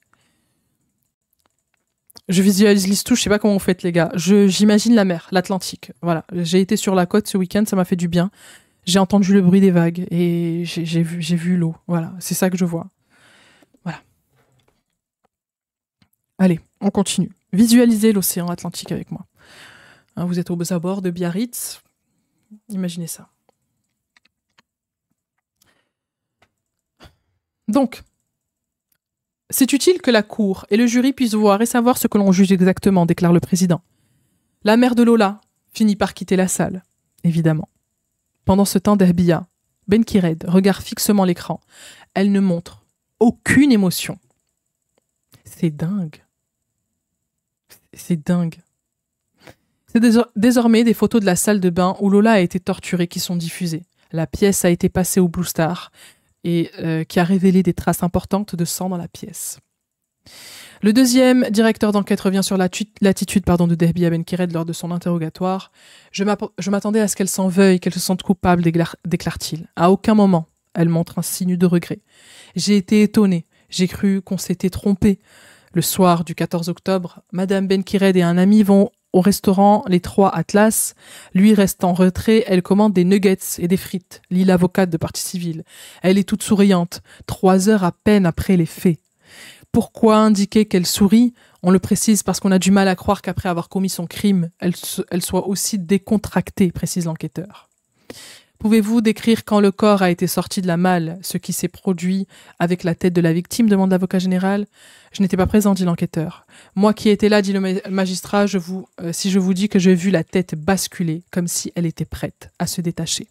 Je visualise tout, je sais pas comment vous faites, les gars. J'imagine la mer, l'Atlantique. Voilà. J'ai été sur la côte ce week-end, ça m'a fait du bien. J'ai entendu le bruit des vagues et j'ai vu l'eau. Voilà, c'est ça que je vois. Voilà. Allez, on continue. Visualisez l'océan Atlantique avec moi. Hein, vous êtes aux abords de Biarritz. Imaginez ça. Donc, c'est utile que la cour et le jury puissent voir et savoir ce que l'on juge exactement, déclare le président. La mère de Lola finit par quitter la salle, évidemment. Pendant ce temps, Derbia, Benkired, regarde fixement l'écran. Elle ne montre aucune émotion. C'est dingue. C'est dingue. C'est désormais des photos de la salle de bain où Lola a été torturée qui sont diffusées. La pièce a été passée au Blue Star et qui a révélé des traces importantes de sang dans la pièce. Le deuxième directeur d'enquête revient sur l'attitude de Derbia Benkired lors de son interrogatoire. Je m'attendais à ce qu'elle s'en veuille, qu'elle se sente coupable, déclare-t-il. À aucun moment, elle montre un signe de regret. J'ai été étonné. J'ai cru qu'on s'était trompé. Le soir du 14 octobre, Madame Benkired et un ami vont au restaurant Les Trois Atlas. Lui reste en retrait. Elle commande des nuggets et des frites, lit l'avocate de partie civile. Elle est toute souriante, 3 heures à peine après les faits. Pourquoi indiquer qu'elle sourit? On le précise parce qu'on a du mal à croire qu'après avoir commis son crime, elle soit aussi décontractée, précise l'enquêteur. Pouvez-vous décrire quand le corps a été sorti de la malle, ce qui s'est produit avec la tête de la victime, demande l'avocat général. Je n'étais pas présent, dit l'enquêteur. Moi qui étais là, dit le magistrat, si je vous dis que j'ai vu la tête basculer, comme si elle était prête à se détacher.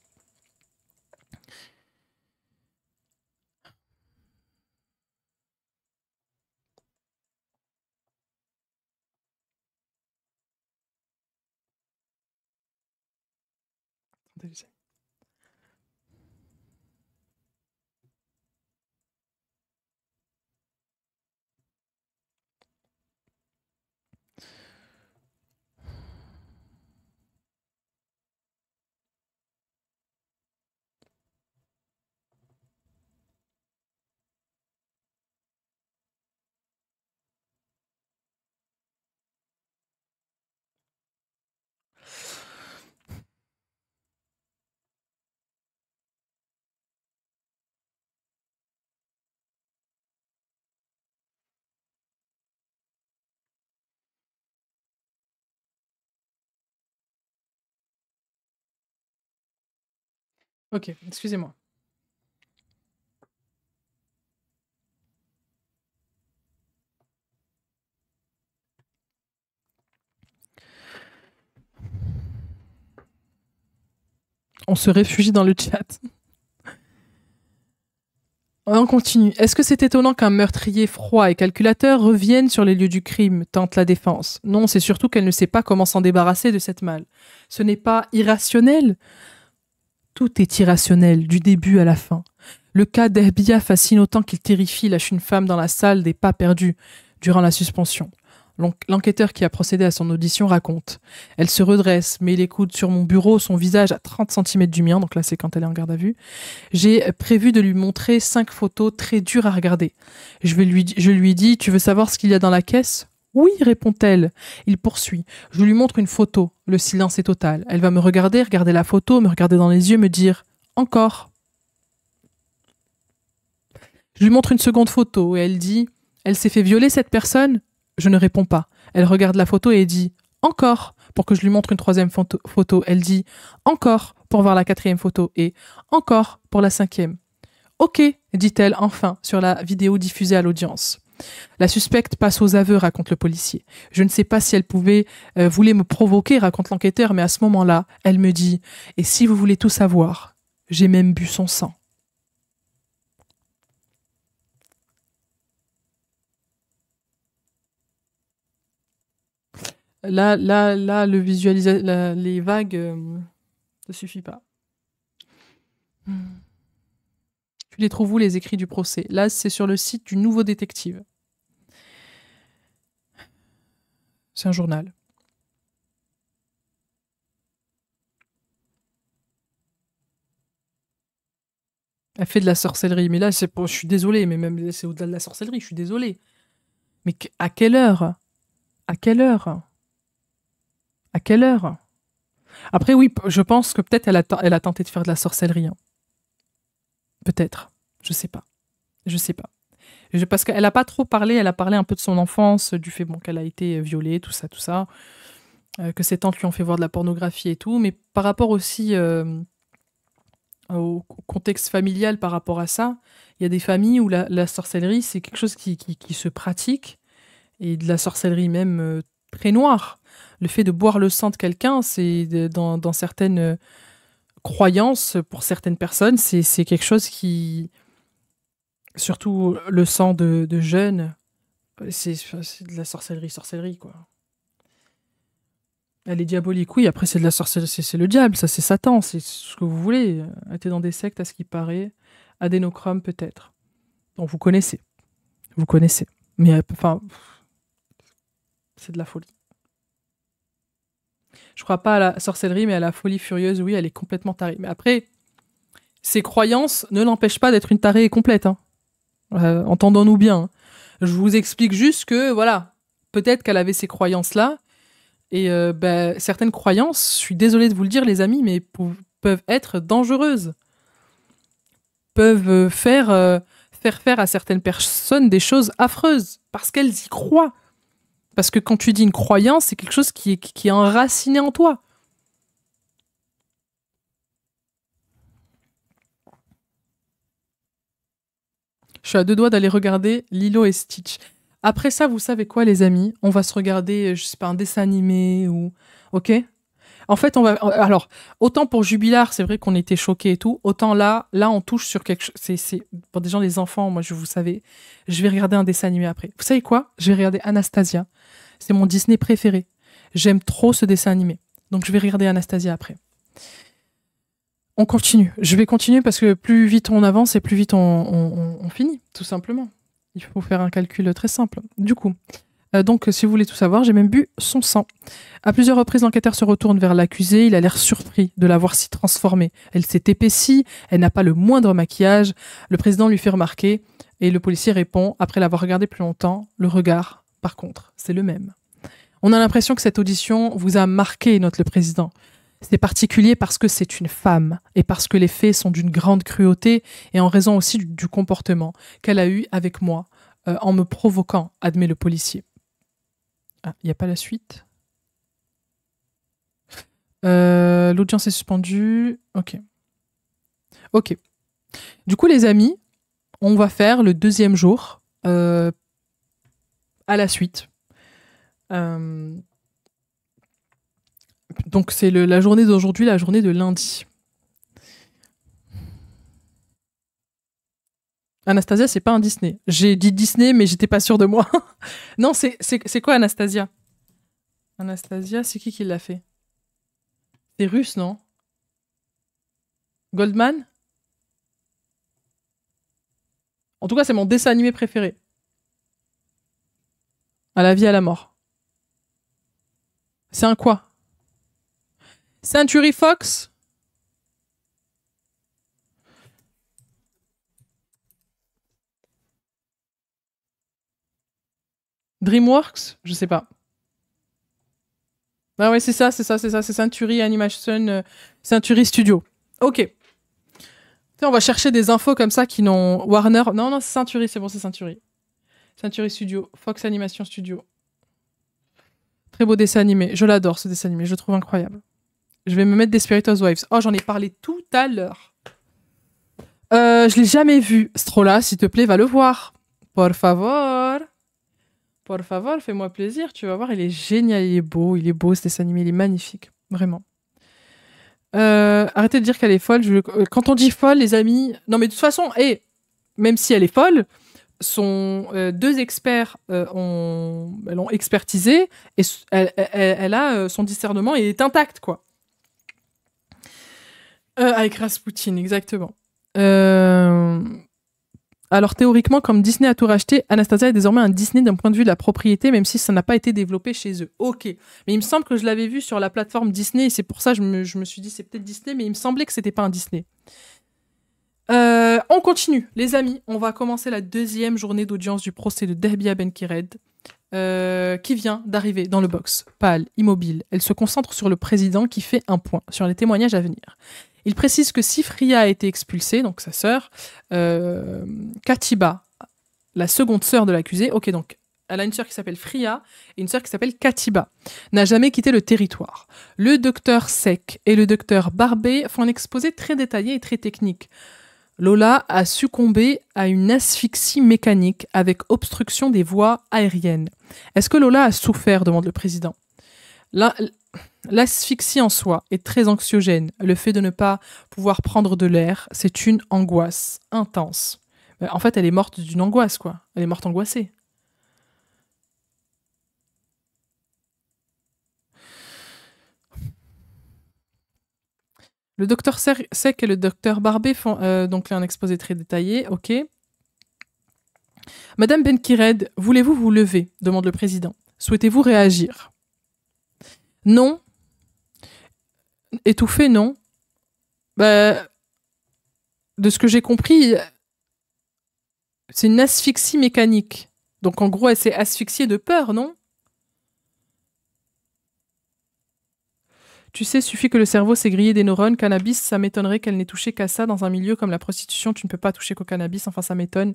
Ok, excusez-moi. On se réfugie dans le chat. On continue. Est-ce que c'est étonnant qu'un meurtrier froid et calculateur revienne sur les lieux du crime, tente la défense? Non, c'est surtout qu'elle ne sait pas comment s'en débarrasser de cette malle. Ce n'est pas irrationnel. Tout est irrationnel, du début à la fin. Le cas d'Herbia fascine autant qu'il terrifie, lâche une femme dans la salle des pas perdus durant la suspension. L'enquêteur qui a procédé à son audition raconte. Elle se redresse, met les coudes sur mon bureau, son visage à 30 cm du mien, donc là c'est quand elle est en garde à vue. J'ai prévu de lui montrer 5 photos très dures à regarder. Je lui dis, tu veux savoir ce qu'il y a dans la caisse? Oui, répond-elle. Il poursuit. Je lui montre une photo. Le silence est total. Elle va me regarder la photo, me regarder dans les yeux, me dire « Encore ». Je lui montre une seconde photo et elle dit « Elle s'est fait violer cette personne ?» Je ne réponds pas. Elle regarde la photo et dit « Encore » pour que je lui montre une troisième photo. Elle dit « Encore » pour voir la quatrième photo et « Encore » pour la cinquième. « Ok » dit-elle enfin sur la vidéo diffusée à l'audience. La suspecte passe aux aveux, raconte le policier. Je ne sais pas si elle voulait me provoquer, raconte l'enquêteur, mais à ce moment-là, elle me dit « Et si vous voulez tout savoir, j'ai même bu son sang. » Là, les vagues ne suffit pas. Tu les trouves où, les écrits du procès? Là, c'est sur le site du Nouveau Détective. C'est un journal. Elle fait de la sorcellerie. Mais là, je suis désolée, mais même c'est au-delà de la sorcellerie, je suis désolée. Mais à quelle heure? À quelle heure? À quelle heure? Après, oui, je pense que peut-être elle a tenté de faire de la sorcellerie. Hein. Peut-être. Je sais pas. Parce qu'elle a pas trop parlé, elle a parlé un peu de son enfance, du fait qu'elle a été violée, tout ça. Que ses tantes lui ont fait voir de la pornographie et tout. Mais par rapport aussi au contexte familial par rapport à ça, il y a des familles où la sorcellerie, c'est quelque chose qui se pratique. Et de la sorcellerie même très noire. Le fait de boire le sang de quelqu'un, c'est dans certaines croyances, pour certaines personnes, c'est quelque chose qui... Surtout le sang de jeunes, c'est de la sorcellerie, quoi. Elle est diabolique, oui, après c'est de la sorcellerie, c'est le diable, ça c'est Satan, c'est ce que vous voulez. Elle était dans des sectes, à ce qui paraît. Adénochrome, peut-être. Donc vous connaissez. Mais enfin, c'est de la folie. Je crois pas à la sorcellerie, mais à la folie furieuse, oui, elle est complètement tarée. Mais après, ses croyances ne l'empêchent pas d'être une tarée complète. Hein. Entendons-nous bien. Hein. Je vous explique juste que, voilà, peut-être qu'elle avait ces croyances-là, et certaines croyances, je suis désolée de vous le dire, les amis, mais peuvent être dangereuses. Peuvent faire faire à certaines personnes des choses affreuses, parce qu'elles y croient. Parce que quand tu dis une croyance, c'est quelque chose qui est enraciné en toi. Je suis à 2 doigts d'aller regarder Lilo et Stitch. Après ça, vous savez quoi, les amis? On va se regarder, je sais pas, un dessin animé ou... Ok? En fait, alors, autant pour Jubilard, c'est vrai qu'on était choqués et tout, autant là, on touche sur quelque chose... C'est pour des gens, les enfants, moi, vous savez, je vais regarder un dessin animé après. Vous savez quoi? Je vais regarder Anastasia. C'est mon Disney préféré. J'aime trop ce dessin animé. Donc, je vais regarder Anastasia après. On continue. Je vais continuer parce que plus vite on avance et plus vite on finit, tout simplement. Il faut faire un calcul très simple. Du coup, donc si vous voulez tout savoir, j'ai même bu son sang. À plusieurs reprises, l'enquêteur se retourne vers l'accusée. Il a l'air surpris de la voir si transformée. Elle s'est épaissie, elle n'a pas le moindre maquillage. Le président lui fait remarquer et le policier répond, après l'avoir regardé plus longtemps, le regard, par contre, c'est le même. On a l'impression que cette audition vous a marqué, note le président. C'est particulier parce que c'est une femme et parce que les faits sont d'une grande cruauté et en raison aussi du comportement qu'elle a eu avec moi en me provoquant, admet le policier. Ah, il n'y a pas la suite. L'audience est suspendue. Ok. Ok. Du coup, les amis, on va faire le deuxième jour à la suite. Donc, c'est la journée d'aujourd'hui, la journée de lundi. Anastasia, c'est pas un Disney. J'ai dit Disney, mais j'étais pas sûre de moi. Non, c'est quoi Anastasia? Anastasia, c'est qui l'a fait? C'est russe, non? Goldman? En tout cas, c'est mon dessin animé préféré. À la vie, à la mort. C'est un quoi? Century Fox? DreamWorks? Je sais pas. Ah ouais, c'est ça, c'est Century Animation, Century Studio. Ok. On va chercher des infos comme ça qui n'ont... Warner... Non, c'est Century, c'est bon, c'est Century. Century Studio, Fox Animation Studio. Très beau dessin animé. Je l'adore, ce dessin animé. Je le trouve incroyable. Je vais me mettre Desperate Housewives. Oh, j'en ai parlé tout à l'heure. Je l'ai jamais vu. Strolla, s'il te plaît, va le voir. Por favor. Por favor, fais-moi plaisir. Tu vas voir, il est génial, il est beau, ce dessin animé, il est magnifique. Vraiment. Arrêtez de dire qu'elle est folle. Quand on dit folle, les amis... Non, mais de toute façon, même si elle est folle, deux experts l'ont expertisée et elle a son discernement est intact, quoi. Avec Rasputin, exactement. Alors théoriquement, comme Disney a tout racheté, Anastasia est désormais un Disney d'un point de vue de la propriété, même si ça n'a pas été développé chez eux. Ok, mais il me semble que je l'avais vu sur la plateforme Disney, et c'est pour ça que je me suis dit c'est peut-être Disney, mais il me semblait que c'était pas un Disney. On continue, les amis. On va commencer la deuxième journée d'audience du procès de Dehbia Benkired, qui vient d'arriver dans le box, pâle, immobile. Elle se concentre sur le président qui fait un point sur les témoignages à venir. Il précise que si Fria a été expulsée, donc sa sœur, Katiba, la seconde sœur de l'accusé, ok, donc elle a une sœur qui s'appelle Fria et une sœur qui s'appelle Katiba, n'a jamais quitté le territoire. Le docteur Sek et le docteur Barbet font un exposé très détaillé et très technique. Lola a succombé à une asphyxie mécanique avec obstruction des voies aériennes. Est-ce que Lola a souffert, demande le président. L'asphyxie en soi est très anxiogène. Le fait de ne pas pouvoir prendre de l'air, c'est une angoisse intense. En fait, elle est morte d'une angoisse, quoi. Elle est morte angoissée. Le docteur Sek et le docteur Barbet font donc un exposé très détaillé, ok. Madame Benkired, voulez-vous vous lever, demande le président. Souhaitez-vous réagir? Non. Étouffé, non. De ce que j'ai compris, c'est une asphyxie mécanique. Donc en gros, elle s'est asphyxiée de peur, non? Tu sais, suffit que le cerveau s'est grillé des neurones. Cannabis, ça m'étonnerait qu'elle n'ait touché qu'à ça dans un milieu comme la prostitution. Tu ne peux pas toucher qu'au cannabis. Enfin, ça m'étonne.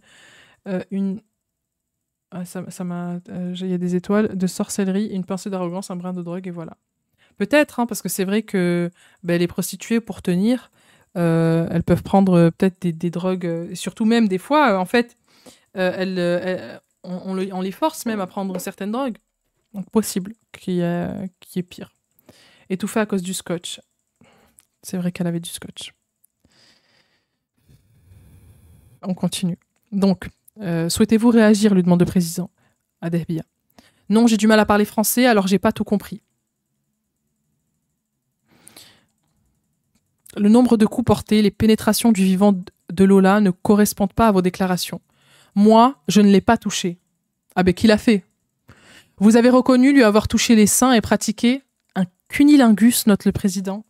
Ça m'a... Il y a des étoiles de sorcellerie, une pincée d'arrogance, un brin de drogue, et voilà. Peut-être, hein, parce que c'est vrai que les prostituées, pour tenir, elles peuvent prendre peut-être des drogues, surtout même des fois, en fait, on les force même à prendre certaines drogues. Donc possible qu'il y ait pire. Étouffée à cause du scotch. C'est vrai qu'elle avait du scotch. On continue. Donc, souhaitez-vous réagir, lui demande le président à Dehbia. Non, j'ai du mal à parler français, alors j'ai pas tout compris. Le nombre de coups portés, les pénétrations du vivant de Lola ne correspondent pas à vos déclarations. Moi, je ne l'ai pas touché. Ah ben, qui l'a fait? Vous avez reconnu lui avoir touché les seins et pratiqué un cunilingus, note le président.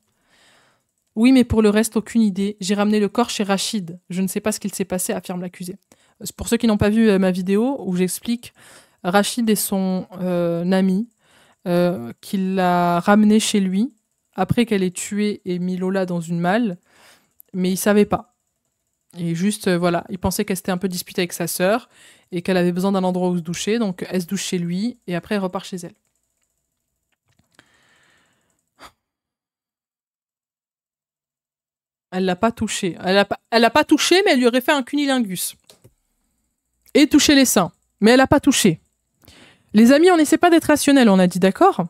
Oui, mais pour le reste, aucune idée. J'ai ramené le corps chez Rachid. Je ne sais pas ce qu'il s'est passé, affirme l'accusé. Pour ceux qui n'ont pas vu ma vidéo où j'explique, Rachid est son ami qui l'a ramené chez lui après qu'elle ait tué et mis Lola dans une malle, mais il savait pas. Et juste, voilà, il pensait qu'elle s'était un peu disputée avec sa sœur et qu'elle avait besoin d'un endroit où se doucher, donc elle se douche chez lui et après elle repart chez elle. Elle l'a pas touché. Elle a pas touché, mais elle lui aurait fait un cunilingus. Et touché les seins. Mais elle a pas touché. Les amis, on n'essaie pas d'être rationnel, on a dit, d'accord?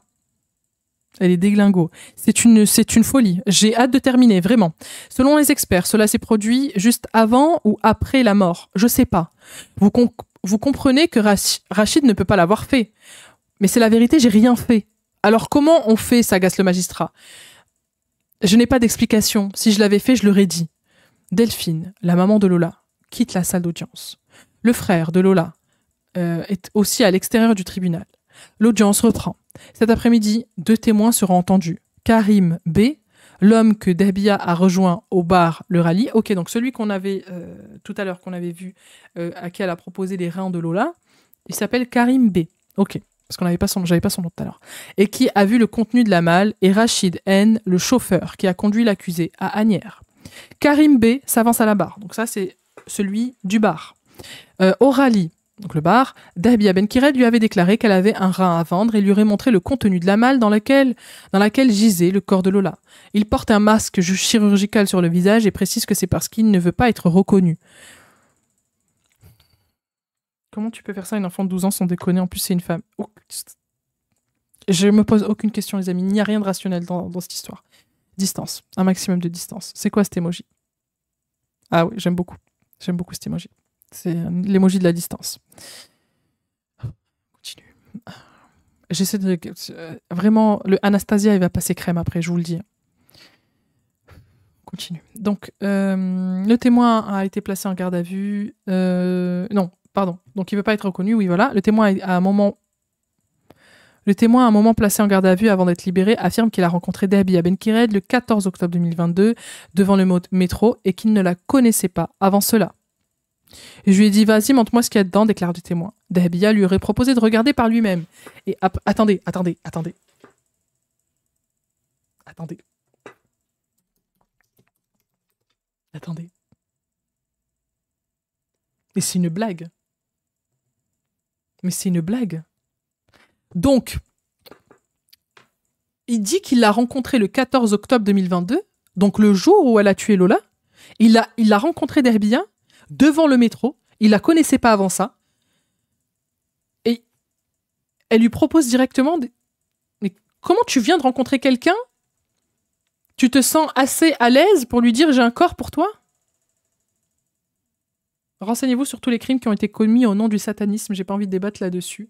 Elle est déglingo. C'est une folie. J'ai hâte de terminer, vraiment. Selon les experts, cela s'est produit juste avant ou après la mort. Je sais pas. Vous comprenez que Rachid ne peut pas l'avoir fait. Mais c'est la vérité, j'ai rien fait. Alors comment on fait, s'agace le magistrat? Je n'ai pas d'explication. Si je l'avais fait, je l'aurais dit. Delphine, la maman de Lola, quitte la salle d'audience. Le frère de Lola est aussi à l'extérieur du tribunal. L'audience reprend. Cet après-midi, 2 témoins seront entendus. Karim B, l'homme que Dahbia a rejoint au bar Le Rallye. Ok, donc celui qu'on avait tout à l'heure, qu'on avait vu, à qui elle a proposé les reins de Lola, il s'appelle Karim B. Ok, parce qu'on n'avait pas j'avais pas son nom tout à l'heure. Et qui a vu le contenu de la malle, et Rachid N, le chauffeur qui a conduit l'accusé à Asnières. Karim B s'avance à la barre. Donc ça, c'est celui du bar. Au Rallye, donc le bar, Dahbia Benkired lui avait déclaré qu'elle avait un rein à vendre et lui aurait montré le contenu de la malle dans laquelle gisait le corps de Lola. Il porte un masque chirurgical sur le visage et précise que c'est parce qu'il ne veut pas être reconnu. Comment tu peux faire ça à une enfant de 12 ans sans déconner? En plus, c'est une femme. Oh. Je me pose aucune question, les amis. Il n'y a rien de rationnel dans cette histoire. Distance. Un maximum de distance. C'est quoi cet emoji? Ah oui, j'aime beaucoup. J'aime beaucoup cet emoji. C'est l'emoji de la distance. Continue. J'essaie de... vraiment, le Anastasia, il va passer crème après, je vous le dis. Continue. Donc, le témoin a été placé en garde à vue. Non, pardon. Donc, il ne veut pas être reconnu. Oui, voilà. Le témoin a un moment placé en garde à vue avant d'être libéré, affirme qu'il a rencontré Dahbia Benkired le 14 octobre 2022 devant le métro et qu'il ne la connaissait pas avant cela. Et je lui ai dit, vas-y, montre-moi ce qu'il y a dedans, déclare le témoin. Dahbia lui aurait proposé de regarder par lui-même. Et attendez. Mais c'est une blague. Donc, il dit qu'il l'a rencontré le 14 octobre 2022, donc le jour où elle a tué Lola. Il a rencontré Dahbia devant le métro. Il la connaissait pas avant ça. Et elle lui propose directement... Mais comment tu viens de rencontrer quelqu'un? Tu te sens assez à l'aise pour lui dire « j'ai un corps pour toi ?» Renseignez-vous sur tous les crimes qui ont été commis au nom du satanisme. J'ai pas envie de débattre là-dessus.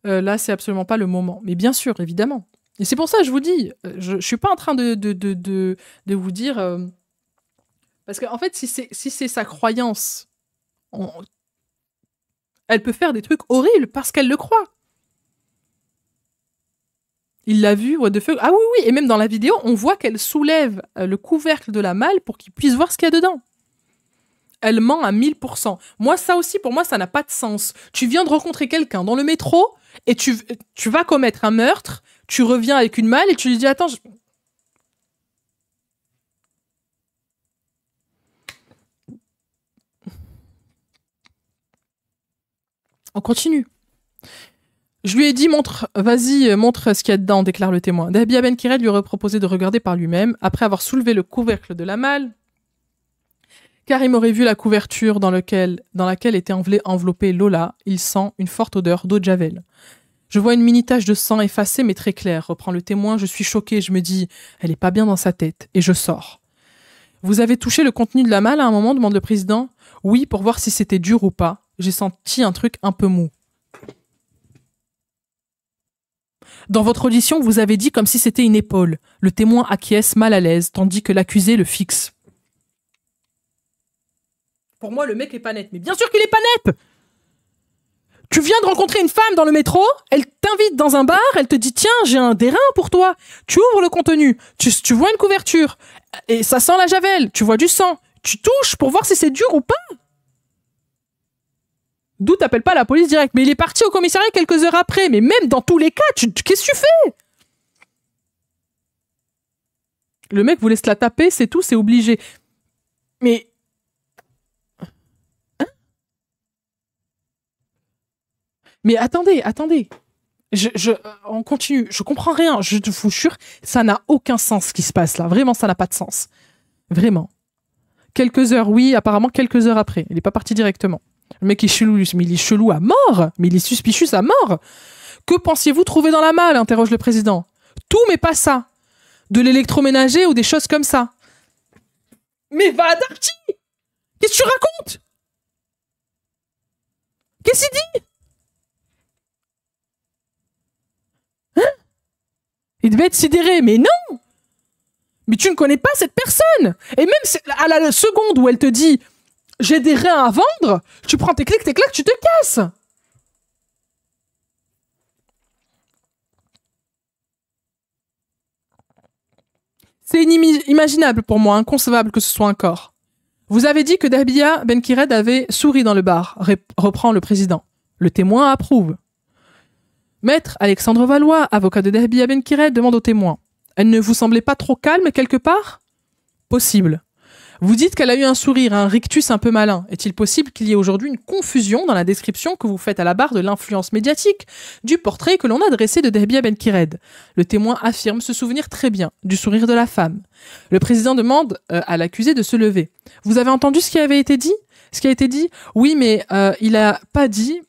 Là, c'est absolument pas le moment. Mais bien sûr, évidemment. Et c'est pour ça que je vous dis, je suis pas en train de vous dire... Parce qu'en fait, si c'est sa croyance, elle peut faire des trucs horribles parce qu'elle le croit. Il l'a vu, what the fuck. Ah oui, et même dans la vidéo, on voit qu'elle soulève le couvercle de la malle pour qu'il puisse voir ce qu'il y a dedans. Elle ment à 1000%. Moi, ça aussi, pour moi, ça n'a pas de sens. Tu viens de rencontrer quelqu'un dans le métro et tu vas commettre un meurtre, tu reviens avec une malle et tu lui dis « Attends, On continue. Je lui ai dit, vas-y, montre ce qu'il y a dedans, déclare le témoin. Dahbia Benkired lui aurait proposé de regarder par lui-même, après avoir soulevé le couvercle de la malle, car il m'aurait vu la couverture dans laquelle était enveloppée Lola. Il sent une forte odeur d'eau de javel. Je vois une mini tache de sang effacée, mais très claire, reprend le témoin. Je suis choquée, je me dis, elle est pas bien dans sa tête, et je sors. Vous avez touché le contenu de la malle à un moment, demande le président. Oui, pour voir si c'était dur ou pas. J'ai senti un truc un peu mou. Dans votre audition, vous avez dit comme si c'était une épaule. Le témoin acquiesce mal à l'aise, tandis que l'accusé le fixe. Pour moi, le mec est pas net. Mais bien sûr qu'il est pas net! Tu viens de rencontrer une femme dans le métro, elle t'invite dans un bar, elle te dit « Tiens, j'ai des reins pour toi ». Tu ouvres le contenu, tu vois une couverture, et ça sent la javel, tu vois du sang. Tu touches pour voir si c'est dur ou pas. D'où t'appelles pas la police direct. Mais il est parti au commissariat quelques heures après. Mais même dans tous les cas, qu'est-ce que tu fais? Le mec vous laisse la taper, c'est tout, c'est obligé. Mais... Hein? Mais attendez. On continue. Je comprends rien. Je vous jure, ça n'a aucun sens ce qui se passe là. Vraiment, ça n'a pas de sens. Vraiment. Quelques heures, oui, apparemment quelques heures après. Il n'est pas parti directement. Le mec est chelou, mais il est chelou à mort. Mais il est suspicieux à mort. Que pensiez-vous trouver dans la malle, interroge le président. Tout, mais pas ça. De l'électroménager ou des choses comme ça. Mais va à Darty! Qu'est-ce que tu racontes? Qu'est-ce qu'il dit? Hein? Il devait être sidéré, mais non! Mais tu ne connais pas cette personne! Et même à la seconde où elle te dit « j'ai des reins à vendre », tu prends tes claques, tu te casses! C'est inimaginable pour moi, inconcevable que ce soit un corps. Vous avez dit que Dahbia Benkired avait souri dans le bar, reprend le président. Le témoin approuve. Maître Alexandre Valois, avocat de Dahbia Benkired, demande au témoin. Elle ne vous semblait pas trop calme quelque part? Possible. Vous dites qu'elle a eu un sourire, un rictus un peu malin. Est-il possible qu'il y ait aujourd'hui une confusion dans la description que vous faites à la barre de l'influence médiatique du portrait que l'on a dressé de Dahbia Benkired? Le témoin affirme se souvenir très bien du sourire de la femme. Le président demande à l'accusé de se lever. Vous avez entendu ce qui avait été dit? Ce qui a été dit? Oui, mais il n'a pas dit...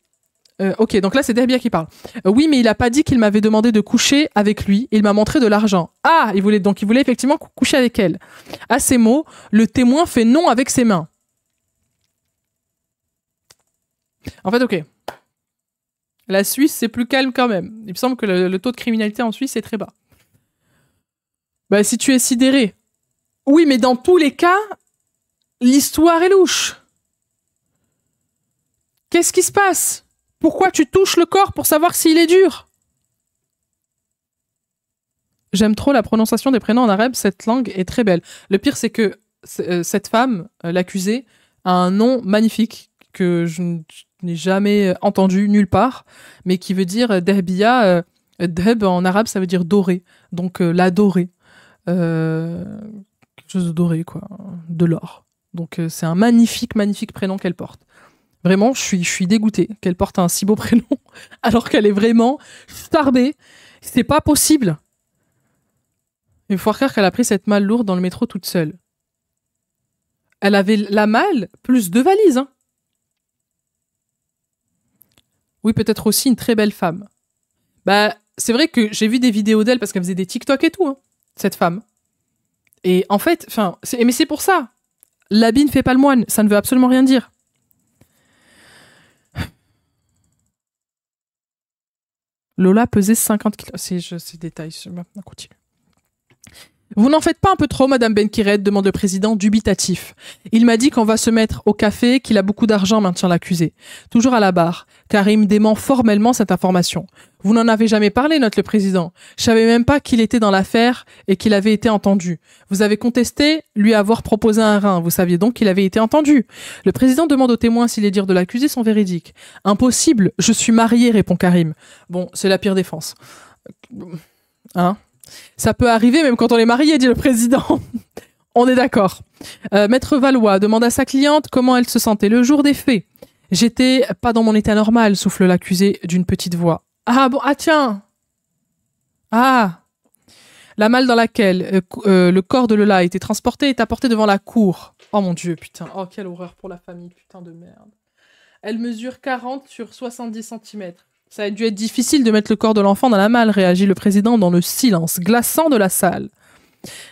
ok, donc là c'est Dahbia qui parle. Oui, mais il a pas dit qu'il m'avait demandé de coucher avec lui. Il m'a montré de l'argent. Ah, il voulait effectivement coucher avec elle. À ces mots, le témoin fait non avec ses mains. En fait, ok. La Suisse, c'est plus calme quand même. Il me semble que le taux de criminalité en Suisse est très bas. Bah, si tu es sidéré. Oui, mais dans tous les cas, l'histoire est louche. Qu'est-ce qui se passe? Pourquoi tu touches le corps pour savoir s'il est dur? J'aime trop la prononciation des prénoms en arabe, cette langue est très belle. Le pire, c'est que cette femme, l'accusée, a un nom magnifique que je n'ai jamais entendu nulle part, mais qui veut dire Dahbia. Dheb en arabe, ça veut dire doré. Donc la dorée. Quelque chose de doré, quoi. De l'or. Donc c'est un magnifique, magnifique prénom qu'elle porte. Vraiment, je suis dégoûtée qu'elle porte un si beau prénom, alors qu'elle est vraiment starbée. C'est pas possible. Il faut croire qu'elle a pris cette malle lourde dans le métro toute seule. Elle avait la malle plus 2 valises. Hein. Oui, peut-être aussi une très belle femme. Bah, c'est vrai que j'ai vu des vidéos d'elle parce qu'elle faisait des TikTok et tout, hein, cette femme. Et en fait, mais c'est pour ça. L'habit ne fait pas le moine, ça ne veut absolument rien dire. Lola pesait 50 kilos. Ces détails, on continue. Vous n'en faites pas un peu trop, Madame Benkired, demande le président, dubitatif. Il m'a dit qu'on va se mettre au café, qu'il a beaucoup d'argent, maintient l'accusé. Toujours à la barre. Karim dément formellement cette information. Vous n'en avez jamais parlé, note le président. Je savais même pas qu'il était dans l'affaire et qu'il avait été entendu. Vous avez contesté lui avoir proposé un rein. Vous saviez donc qu'il avait été entendu. Le président demande aux témoins si les dires de l'accusé sont véridiques. Impossible, je suis marié, répond Karim. Bon, c'est la pire défense. Hein? Ça peut arriver même quand on est marié, dit le président. On est d'accord. Maître Valois demande à sa cliente comment elle se sentait le jour des faits. J'étais pas dans mon état normal, souffle l'accusé d'une petite voix. Ah bon, ah tiens. Ah. La malle dans laquelle le corps de Lola a été transporté est apportée devant la cour. Oh mon Dieu, putain. Oh, quelle horreur pour la famille, putain de merde. Elle mesure 40 sur 70 cm. Ça a dû être difficile de mettre le corps de l'enfant dans la malle, réagit le président dans le silence glaçant de la salle.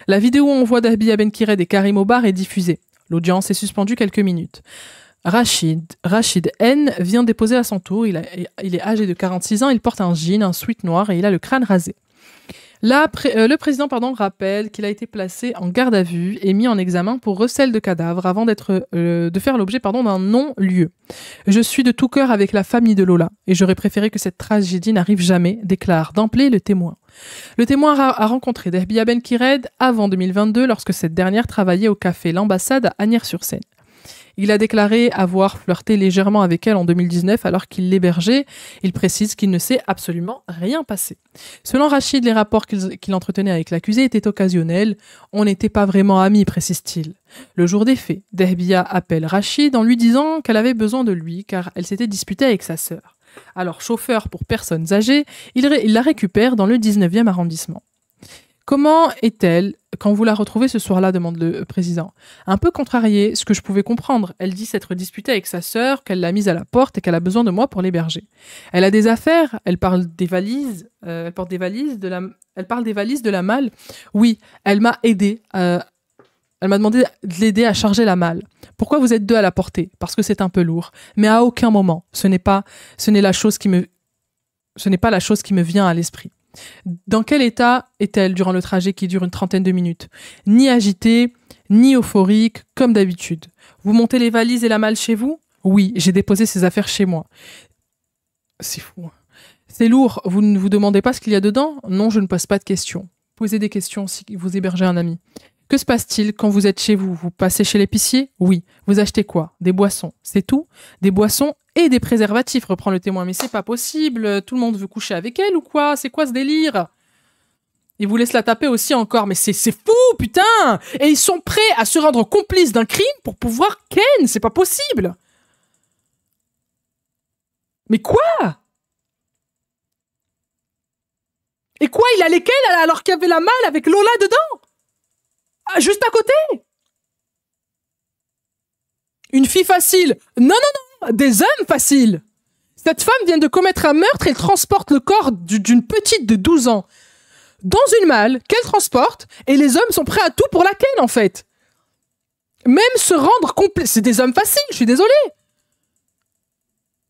La vidéo où on voit Dahbia Benkired et Karim au bar est diffusée. L'audience est suspendue quelques minutes. Rachid N vient déposer à son tour. Il est âgé de 46 ans, il porte un jean, un sweat noir et il a le crâne rasé. Là, le président rappelle qu'il a été placé en garde à vue et mis en examen pour recel de cadavre avant de faire l'objet d'un non-lieu. Je suis de tout cœur avec la famille de Lola et j'aurais préféré que cette tragédie n'arrive jamais, déclare d'emblée le témoin. Le témoin a rencontré Dahbia Benkired avant 2022 lorsque cette dernière travaillait au café L'Ambassade à Asnières-sur-Seine. Il a déclaré avoir flirté légèrement avec elle en 2019 alors qu'il l'hébergeait. Il précise qu'il ne s'est absolument rien passé. Selon Rachid, les rapports qu'il entretenait avec l'accusé étaient occasionnels. On n'était pas vraiment amis, précise-t-il. Le jour des faits, Dahbia appelle Rachid en lui disant qu'elle avait besoin de lui car elle s'était disputée avec sa sœur. Alors, chauffeur pour personnes âgées, il la récupère dans le 19e arrondissement. Comment est-elle quand vous la retrouvez ce soir-là, demande le président. Un peu contrariée, ce que je pouvais comprendre. Elle dit s'être disputée avec sa sœur, qu'elle l'a mise à la porte et qu'elle a besoin de moi pour l'héberger. Elle a des affaires, elle parle des valises, elle parle des valises de la malle. Oui, elle m'a aidé. Elle m'a demandé de l'aider à charger la malle. Pourquoi vous êtes deux à la porter? Parce que c'est un peu lourd. Mais à aucun moment, ce n'est pas la chose qui me vient à l'esprit. Dans quel état est-elle durant le trajet qui dure une trentaine de minutes? Ni agitée, ni euphorique, comme d'habitude. Vous montez les valises et la malle chez vous? Oui, j'ai déposé ces affaires chez moi. C'est fou. C'est lourd, vous ne vous demandez pas ce qu'il y a dedans? Non, je ne pose pas de questions. Posez des questions si vous hébergez un ami. Que se passe-t-il quand vous êtes chez vous? Vous passez chez l'épicier? Oui. Vous achetez quoi? Des boissons. C'est tout? Des boissons et des préservatifs, reprend le témoin. Mais c'est pas possible. Tout le monde veut coucher avec elle ou quoi? C'est quoi ce délire? Il vous laisse la taper aussi encore. Mais c'est fou, putain! Et ils sont prêts à se rendre complices d'un crime pour pouvoir ken. C'est pas possible. Mais quoi? Et quoi? Il allait ken alors qu'il y avait la malle avec Lola dedans? Ah, juste à côté? Une fille facile? Non, non, non, des hommes faciles. Cette femme vient de commettre un meurtre et transporte le corps d'une petite de 12 ans dans une malle qu'elle transporte et les hommes sont prêts à tout pour la ken en fait. Même se rendre complet. C'est des hommes faciles, je suis désolé.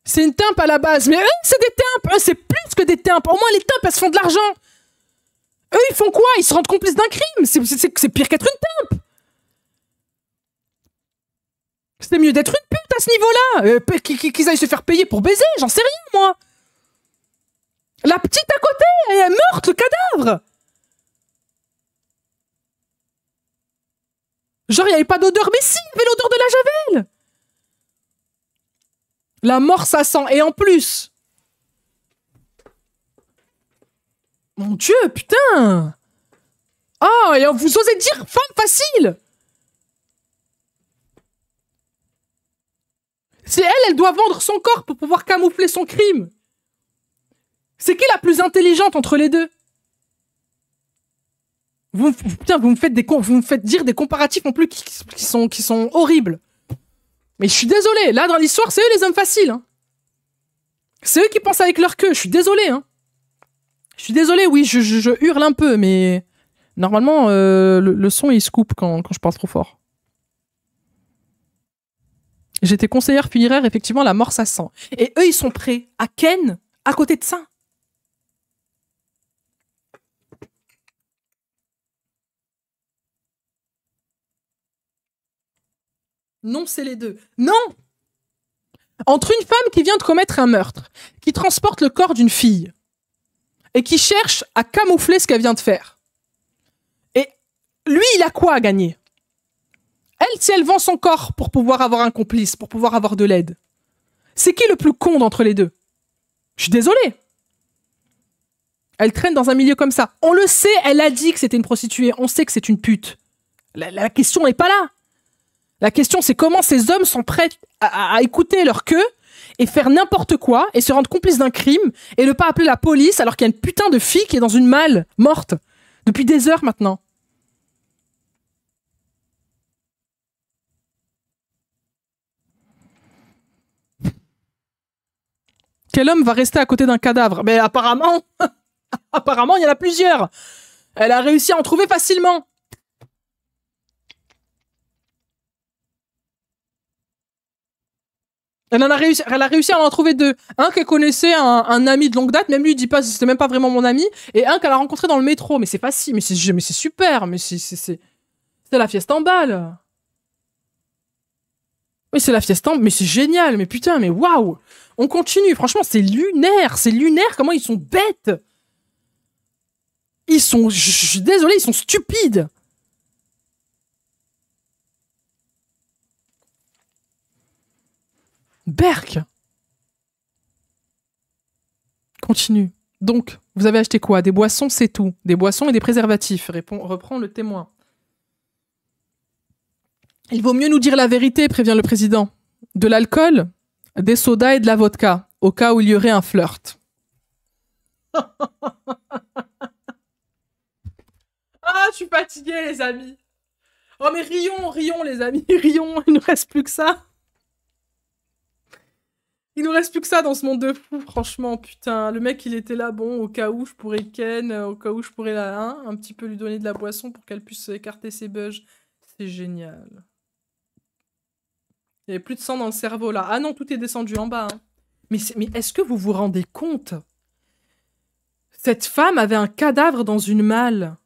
C'est une timpe à la base, mais eux, c'est des timpes. Eux, c'est plus que des timpes. Au moins, les timpes, elles se font de l'argent. Eux, ils font quoi? Ils se rendent complices d'un crime. C'est pire qu'être une timpe. C'est mieux d'être une pute à ce niveau-là. Qu'ils aillent se faire payer pour baiser, j'en sais rien, moi. La petite à côté, elle est morte, le cadavre. Genre, il n'y avait pas d'odeur, mais si, il y avait l'odeur de la javel. La mort, ça sent. Et en plus... Mon Dieu, putain! Ah, et vous osez dire femme facile! C'est elle doit vendre son corps pour pouvoir camoufler son crime. C'est qui la plus intelligente entre les deux? Putain, vous me faites dire des comparatifs en plus qui sont horribles. Mais je suis désolé, là dans l'histoire, c'est eux les hommes faciles. Hein. C'est eux qui pensent avec leur queue, je suis désolé. Hein. Je suis désolé, oui, je hurle un peu, mais normalement, le son, il se coupe quand je parle trop fort. J'étais conseillère funéraire, effectivement, la mort, ça sent. Et eux, ils sont prêts à ken à côté de ça. Non, c'est les deux. Non! Entre une femme qui vient de commettre un meurtre, qui transporte le corps d'une fille, et qui cherche à camoufler ce qu'elle vient de faire. Et lui, il a quoi à gagner? Elle, si elle vend son corps pour pouvoir avoir un complice, pour pouvoir avoir de l'aide, c'est qui le plus con d'entre les deux? Je suis désolée. Elle traîne dans un milieu comme ça. On le sait, elle a dit que c'était une prostituée. On sait que c'est une pute. La question n'est pas là. La question, c'est comment ces hommes sont prêts à écouter leur queue et faire n'importe quoi et se rendre complices d'un crime et ne pas appeler la police alors qu'il y a une putain de fille qui est dans une malle, morte, depuis des heures maintenant. Quel homme va rester à côté d'un cadavre? Mais apparemment, apparemment, il y en a plusieurs. Elle a réussi à en trouver facilement. Elle a réussi à en trouver deux. Un qu'elle connaissait, un ami de longue date, même lui il dit pas, c'était même pas vraiment mon ami, et un qu'elle a rencontré dans le métro. Mais c'est facile, mais c'est super, mais c'est la fiesta en balle. Mais c'est la fiesta en... Mais c'est génial, mais putain, mais waouh. On continue, franchement, c'est lunaire comment ils sont bêtes. Je suis désolé, ils sont stupides. Berk. Continue. Donc, vous avez acheté quoi? Des boissons, c'est tout. Des boissons et des préservatifs, reprend le témoin. Il vaut mieux nous dire la vérité, prévient le président. De l'alcool, des sodas et de la vodka, au cas où il y aurait un flirt. Ah, je suis fatiguée. fatigué, les amis. Oh, mais rions, les amis. Rions, il ne reste plus que ça. Il nous reste plus que ça dans ce monde de fou, franchement, putain. Le mec, il était là, bon, au cas où je pourrais ken, au cas où je pourrais un petit peu lui donner de la boisson pour qu'elle puisse écarter ses bugs. C'est génial. Il n'y avait plus de sang dans le cerveau, là. Ah non, tout est descendu en bas. Hein. Mais est-ce que vous vous rendez compte? Cette femme avait un cadavre dans une malle.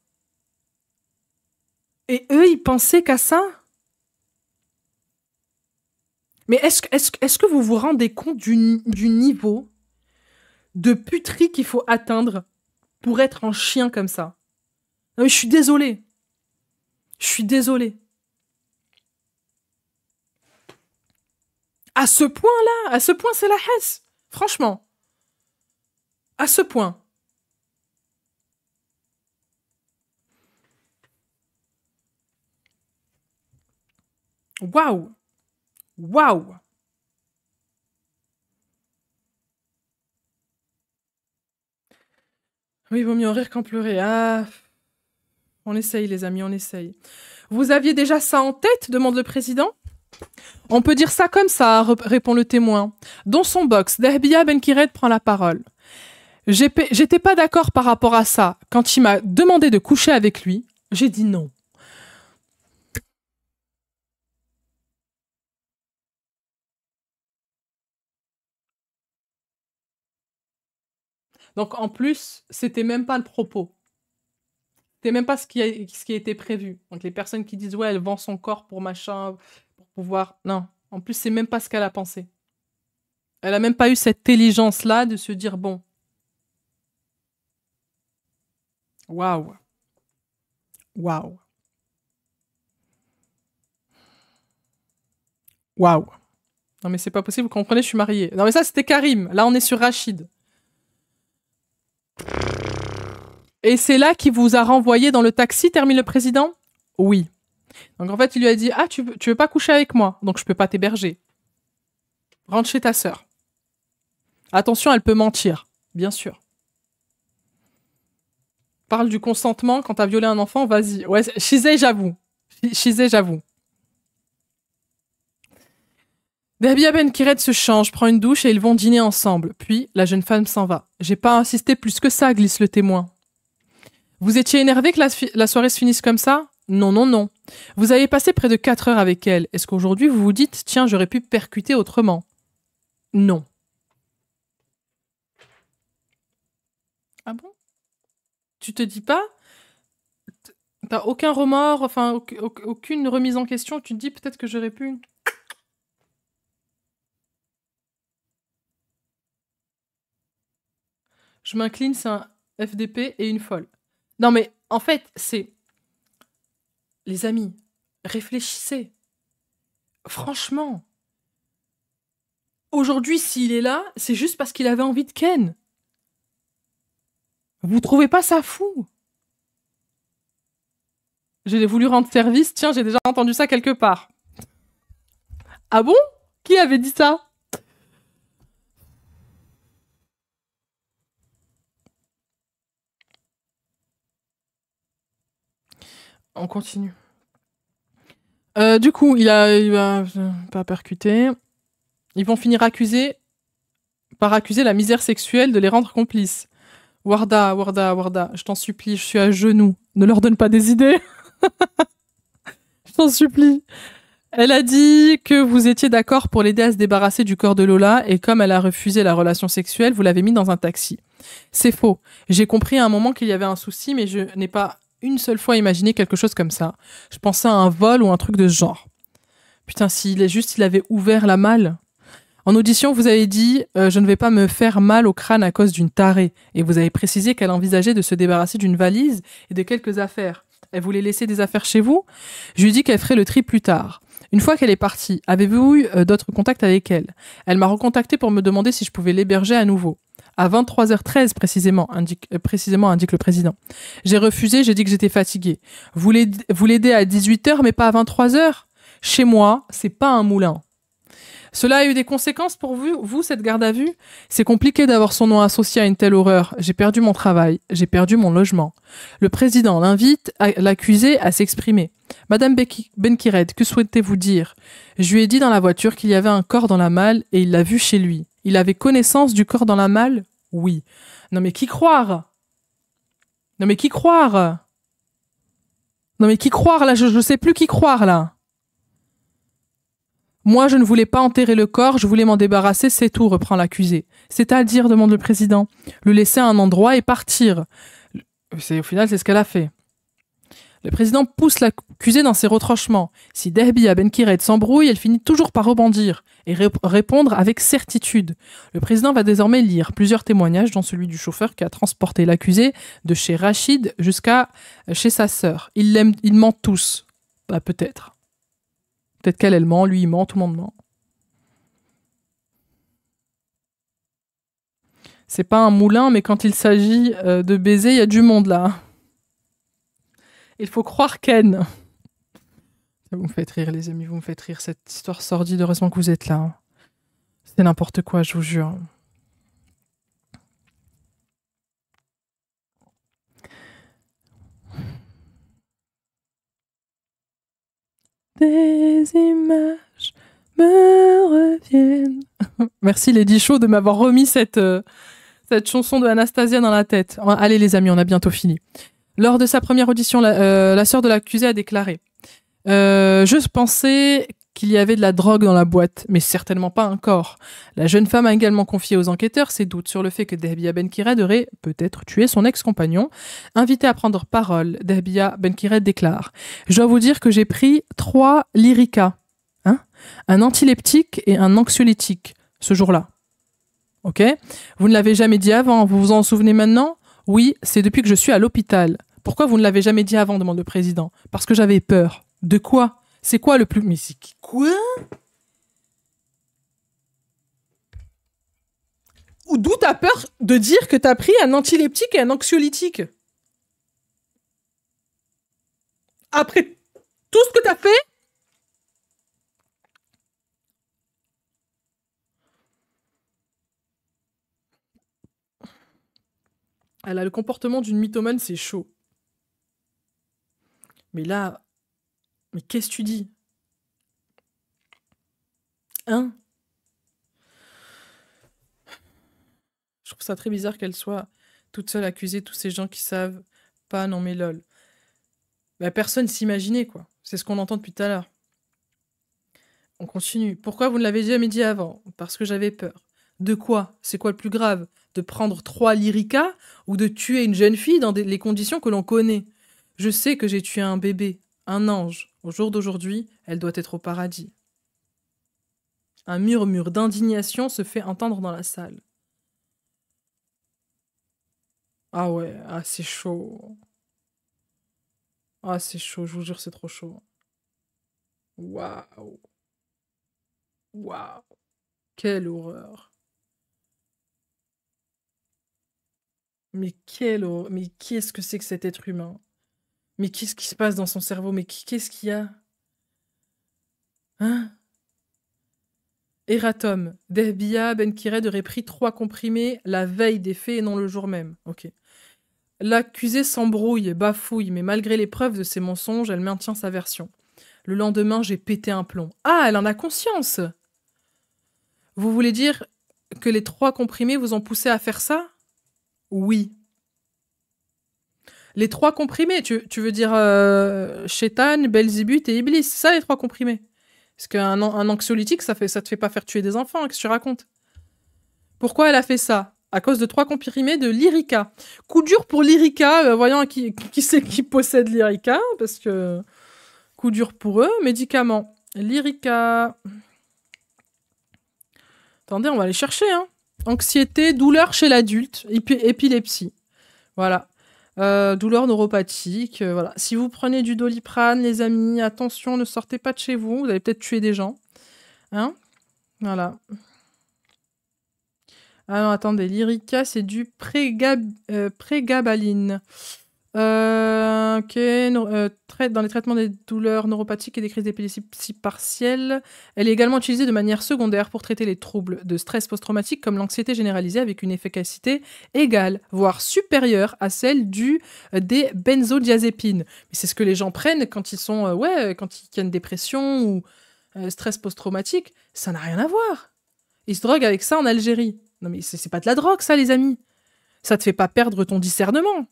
Et eux, ils pensaient qu'à ça? Mais est-ce que vous vous rendez compte du niveau de puterie qu'il faut atteindre pour être un chien comme ça? Non mais je suis désolée. Je suis désolée. À ce point-là, à ce point, c'est la hesse. Franchement. À ce point. Waouh. Waouh. Oui, il vaut mieux en rire qu'en pleurer. Ah. On essaye, les amis, on essaye. Vous aviez déjà ça en tête, demande le président. On peut dire ça comme ça, répond le témoin. Dans son box, Dahbia Benkiret prend la parole. J'étais pas d'accord par rapport à ça. Quand il m'a demandé de coucher avec lui, j'ai dit non. Donc en plus, c'était même pas le propos. C'était même pas ce qui a été prévu. Donc les personnes qui disent ouais, elle vend son corps pour machin, pour pouvoir... Non, en plus, c'est même pas ce qu'elle a pensé. Elle a même pas eu cette intelligence-là de se dire bon. Waouh. Waouh. Waouh. Non mais c'est pas possible, vous comprenez, je suis mariée. Non mais ça, c'était Karim. Là, on est sur Rachid. Et c'est là qu'il vous a renvoyé dans le taxi, termine le président? Oui. Donc en fait, il lui a dit, ah, tu veux pas coucher avec moi, donc je peux pas t'héberger. Rentre chez ta sœur. Attention, elle peut mentir, bien sûr. Parle du consentement quand t'as violé un enfant, vas-y. Ouais, Shizé, j'avoue. Shizé, j'avoue. Dahbia Benkiret se change, prend une douche et ils vont dîner ensemble. Puis, la jeune femme s'en va. J'ai pas insisté plus que ça, glisse le témoin. Vous étiez énervé que la soirée se finisse comme ça? Non, non, non. Vous avez passé près de 4 heures avec elle. Est-ce qu'aujourd'hui vous vous dites, tiens, j'aurais pu percuter autrement? Non. Ah bon? Tu te dis pas? T'as aucun remords, enfin, aucune remise en question? Tu te dis peut-être que j'aurais pu... Je m'incline, c'est un FDP et une folle. Non mais, en fait, c'est... Les amis, réfléchissez. Franchement. Aujourd'hui, s'il est là, c'est juste parce qu'il avait envie de ken. Vous trouvez pas ça fou? J'ai voulu rendre service. Tiens, j'ai déjà entendu ça quelque part. Ah bon? Qui avait dit ça? On continue. Du coup, il va pas percuter. Ils vont finir par accuser la misère sexuelle de les rendre complices. Warda, je t'en supplie, je suis à genoux. Ne leur donne pas des idées. Je t'en supplie. Elle a dit que vous étiez d'accord pour l'aider à se débarrasser du corps de Lola et comme elle a refusé la relation sexuelle, vous l'avez mis dans un taxi. C'est faux. J'ai compris à un moment qu'il y avait un souci, mais je n'ai pas une seule fois imaginé quelque chose comme ça. Je pensais à un vol ou un truc de ce genre. Putain, s'il avait ouvert la malle. En audition, vous avez dit je ne vais pas me faire mal au crâne à cause d'une tarée. Et vous avez précisé qu'elle envisageait de se débarrasser d'une valise et de quelques affaires. Elle voulait laisser des affaires chez vous. Je lui ai dit qu'elle ferait le tri plus tard. Une fois qu'elle est partie, avez-vous eu d'autres contacts avec elle? Elle m'a recontacté pour me demander si je pouvais l'héberger à nouveau. À 23h13 précisément, indique le président. J'ai refusé, j'ai dit que j'étais fatiguée. Vous l'aidez à 18h mais pas à 23h? Chez moi, c'est pas un moulin. Cela a eu des conséquences pour vous, cette garde à vue? C'est compliqué d'avoir son nom associé à une telle horreur. J'ai perdu mon travail, j'ai perdu mon logement. Le président l'invite l'accusé à s'exprimer. Madame Benkired, que souhaitez-vous dire? Je lui ai dit dans la voiture qu'il y avait un corps dans la malle et il l'a vu chez lui. Il avait connaissance du corps dans la malle? Oui. Non mais qui croire? Non mais qui croire? Non mais qui croire là? Je sais plus qui croire là. Moi, je ne voulais pas enterrer le corps, je voulais m'en débarrasser, c'est tout, reprend l'accusé. C'est-à-dire, demande le président, le laisser à un endroit et partir. Au final, c'est ce qu'elle a fait. Le président pousse l'accusé dans ses retranchements. Si Dehbiya Benkired s'embrouille, elle finit toujours par rebondir et répondre avec certitude. Le président va désormais lire plusieurs témoignages, dont celui du chauffeur qui a transporté l'accusé de chez Rachid jusqu'à chez sa sœur. Ils mentent tous. Bah, peut-être. Peut-être qu'elle, elle ment, lui, il ment, tout le monde ment. C'est pas un moulin, mais quand il s'agit de baiser, il y a du monde là. Il faut croire Ken. Vous me faites rire, les amis, vous me faites rire. Cette histoire sordide, heureusement que vous êtes là. C'est n'importe quoi, je vous jure. Des images me reviennent. Merci Lady Show de m'avoir remis cette chanson de Anastasia dans la tête. Allez les amis, on a bientôt fini. Lors de sa première audition, la sœur de l'accusé a déclaré « Je pensais qu'il y avait de la drogue dans la boîte, mais certainement pas un corps. » La jeune femme a également confié aux enquêteurs ses doutes sur le fait que Dehbiya Benkired aurait peut-être tué son ex-compagnon. Invité à prendre parole, Dehbiya Benkired déclare « Je dois vous dire que j'ai pris 3 Lyrica, un antileptique et un anxiolytique, ce jour-là. Ok ? Vous ne l'avez jamais dit avant, vous vous en souvenez maintenant ? Oui, c'est depuis que je suis à l'hôpital. Pourquoi vous ne l'avez jamais dit avant, demande le président. Parce que j'avais peur. De quoi ? C'est quoi le plus... Mais c'est quoi ? Ou d'où t'as peur de dire que t'as pris un antileptique et un anxiolytique ? Après tout ce que t'as fait ? Elle a le comportement d'une mythomane, c'est chaud. Mais là... Mais qu'est-ce que tu dis ? Hein ? Je trouve ça très bizarre qu'elle soit toute seule accusée, tous ces gens qui savent pas, non mais lol. Bah, personne s'imaginait, quoi. C'est ce qu'on entend depuis tout à l'heure. On continue. Pourquoi vous ne l'avez jamais dit avant ? Parce que j'avais peur. De quoi ? C'est quoi le plus grave ? De prendre 3 Lyrica ou de tuer une jeune fille dans les conditions que l'on connaît ? Je sais que j'ai tué un bébé, un ange. Au jour d'aujourd'hui, elle doit être au paradis. Un murmure d'indignation se fait entendre dans la salle. Ah ouais, ah c'est chaud. Ah c'est chaud, je vous jure, c'est trop chaud. Waouh. Waouh. Quelle horreur. Mais quelle horreur. Mais qu'est-ce que c'est que cet être humain ? Mais qu'est-ce qui se passe dans son cerveau ? Mais qu'est-ce qu'il y a ? Hein ? Eratom. Dehbiya Benkired aurait pris 3 comprimés la veille des faits et non le jour même. Ok. L'accusée s'embrouille, bafouille, mais malgré les preuves de ses mensonges, elle maintient sa version. Le lendemain, j'ai pété un plomb. Ah, elle en a conscience. Vous voulez dire que les 3 comprimés vous ont poussé à faire ça ? Oui. Les 3 comprimés, tu veux dire Shaitan, Belzébuth et Iblis, c'est ça les 3 comprimés ? Parce qu'un anxiolytique, ça te fait pas faire tuer des enfants, qu'est-ce que tu racontes ? Pourquoi elle a fait ça ? À cause de 3 comprimés de Lyrica. Coup dur pour Lyrica, voyons qui c'est qui possède Lyrica, parce que coup dur pour eux. Médicaments. Lyrica. Attendez, on va aller chercher. Hein. Anxiété, douleur chez l'adulte, épilepsie. Voilà. Douleur neuropathique. Voilà. Si vous prenez du Doliprane, les amis, attention, ne sortez pas de chez vous. Vous allez peut-être tuer des gens. Hein ? Voilà. Ah non, attendez, Lyrica, c'est du prégabaline. Ok. Dans les traitements des douleurs neuropathiques et des crises d'épilepsie partielles, elle est également utilisée de manière secondaire pour traiter les troubles de stress post-traumatique comme l'anxiété généralisée avec une efficacité égale, voire supérieure à celle des benzodiazépines. Mais c'est ce que les gens prennent quand ils sont, quand il y a une dépression ou stress post-traumatique. Ça n'a rien à voir. Ils se droguent avec ça en Algérie. Non mais c'est pas de la drogue ça les amis. Ça te fait pas perdre ton discernement.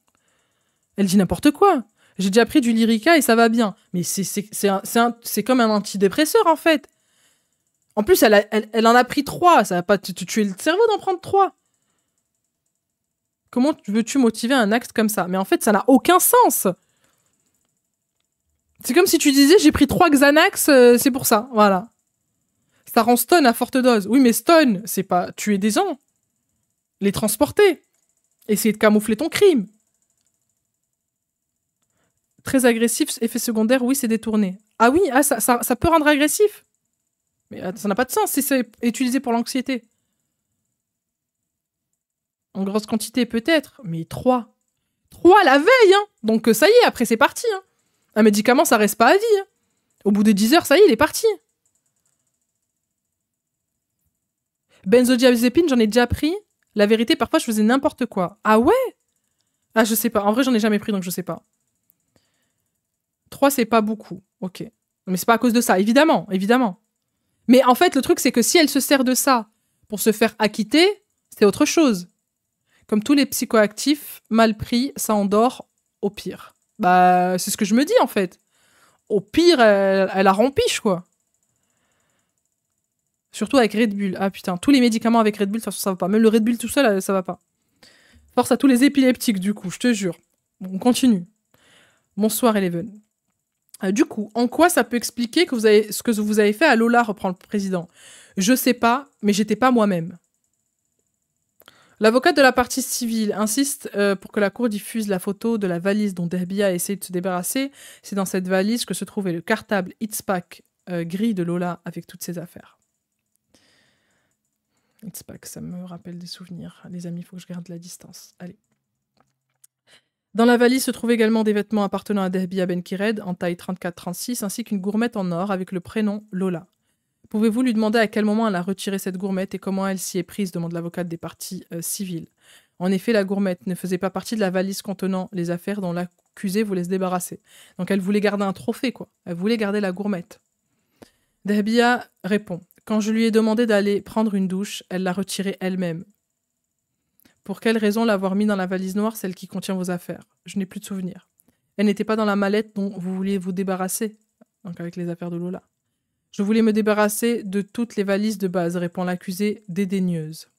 Elle dit n'importe quoi. J'ai déjà pris du Lyrica et ça va bien. Mais c'est comme un antidépresseur, en fait. En plus, elle en a pris 3. Ça va pas te tuer le cerveau d'en prendre 3. Comment veux-tu motiver un acte comme ça? Mais en fait, ça n'a aucun sens. C'est comme si tu disais, j'ai pris 3 Xanax, c'est pour ça. Voilà. Ça rend stun à forte dose. Oui, mais stun, c'est pas tuer des gens. Les transporter. Essayer de camoufler ton crime. Très agressif, effet secondaire, oui, c'est détourné. Ah oui, ça peut rendre agressif. Mais ça n'a pas de sens si c'est utilisé pour l'anxiété. En grosse quantité, peut-être, mais 3. 3 la veille, hein. Donc ça y est, après c'est parti. Hein. Un médicament, ça reste pas à vie. Hein. Au bout de 10 heures, ça y est, il est parti. Benzodiazépine, j'en ai déjà pris. La vérité, parfois, je faisais n'importe quoi. Ah ouais? Ah, je sais pas. En vrai, j'en ai jamais pris, donc je sais pas. 3, c'est pas beaucoup. Ok. Mais c'est pas à cause de ça, évidemment, évidemment. Mais en fait, le truc, c'est que si elle se sert de ça pour se faire acquitter, c'est autre chose. Comme tous les psychoactifs, mal pris, ça endort au pire. Bah, c'est ce que je me dis, en fait. Au pire, elle a rempiche, quoi. Surtout avec Red Bull. Ah putain, tous les médicaments avec Red Bull, de toute façon, ça va pas. Même le Red Bull tout seul, ça va pas. Force à tous les épileptiques, du coup, je te jure. Bon, on continue. Bonsoir, Eleven. Du coup, en quoi ça peut expliquer ce que vous avez fait à Lola, reprend le président? Je sais pas, mais j'étais pas moi-même. L'avocate de la partie civile insiste pour que la cour diffuse la photo de la valise dont Dehbia a essayé de se débarrasser. C'est dans cette valise que se trouvait le cartable Itzpack gris de Lola avec toutes ses affaires. Itzpack, ça me rappelle des souvenirs. Les amis, il faut que je garde la distance. Allez. Dans la valise se trouvent également des vêtements appartenant à Dehbia Benkired en taille 34-36 ainsi qu'une gourmette en or avec le prénom Lola. Pouvez-vous lui demander à quel moment elle a retiré cette gourmette et comment elle s'y est prise, demande l'avocate des parties civiles. En effet, la gourmette ne faisait pas partie de la valise contenant les affaires dont l'accusé voulait se débarrasser. Donc elle voulait garder un trophée, quoi. Elle voulait garder la gourmette. Dehbia répond. Quand je lui ai demandé d'aller prendre une douche, elle l'a retirée elle-même. Pour quelle raison l'avoir mis dans la valise noire, celle qui contient vos affaires? Je n'ai plus de souvenirs. Elle n'était pas dans la mallette dont vous vouliez vous débarrasser, donc avec les affaires de Lola. Je voulais me débarrasser de toutes les valises de base, répond l'accusée dédaigneuse.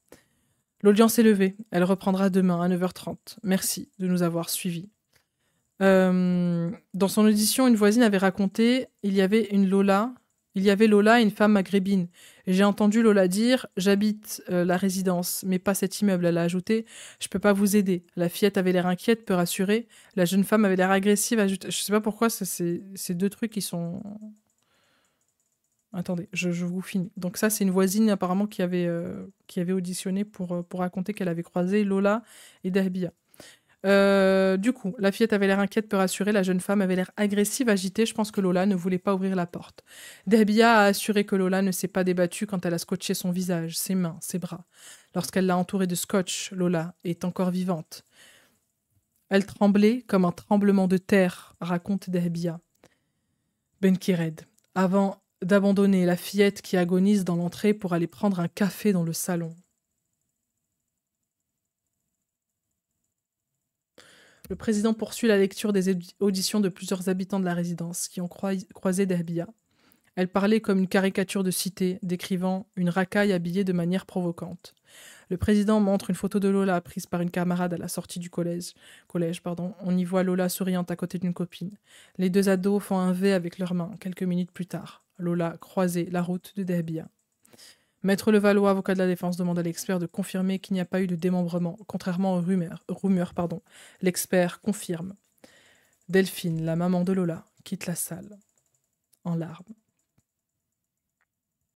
L'audience est levée. Elle reprendra demain à 9h30. Merci de nous avoir suivis. Dans son audition, une voisine avait raconté il y avait Lola et une femme maghrébine. J'ai entendu Lola dire « J'habite la résidence, mais pas cet immeuble ». Elle a ajouté « Je peux pas vous aider ». La fillette avait l'air inquiète, peu rassurée. La jeune femme avait l'air agressive. Je sais pas pourquoi, c'est deux trucs qui sont... Attendez, je vous finis. Donc ça, c'est une voisine apparemment qui avait auditionné pour raconter qu'elle avait croisé Lola et Dehbia. Du coup, la fillette avait l'air inquiète, peu rassurée. La jeune femme avait l'air agressive, agitée. Je pense que Lola ne voulait pas ouvrir la porte. Dehbia a assuré que Lola ne s'est pas débattue quand elle a scotché son visage, ses mains, ses bras. Lorsqu'elle l'a entourée de scotch, Lola est encore vivante. Elle tremblait comme un tremblement de terre, raconte Dehbia. Benkired. Avant d'abandonner la fillette qui agonise dans l'entrée pour aller prendre un café dans le salon. Le président poursuit la lecture des auditions de plusieurs habitants de la résidence qui ont croisé Dehbia. Elle parlait comme une caricature de cité, décrivant une racaille habillée de manière provocante. Le président montre une photo de Lola prise par une camarade à la sortie du collège. On y voit Lola souriante à côté d'une copine. Les deux ados font un V avec leurs mains, quelques minutes plus tard. Lola croisait la route de Dehbia. Maître Levallois, avocat de la défense, demande à l'expert de confirmer qu'il n'y a pas eu de démembrement, contrairement aux rumeurs. L'expert confirme. Delphine, la maman de Lola, quitte la salle, en larmes.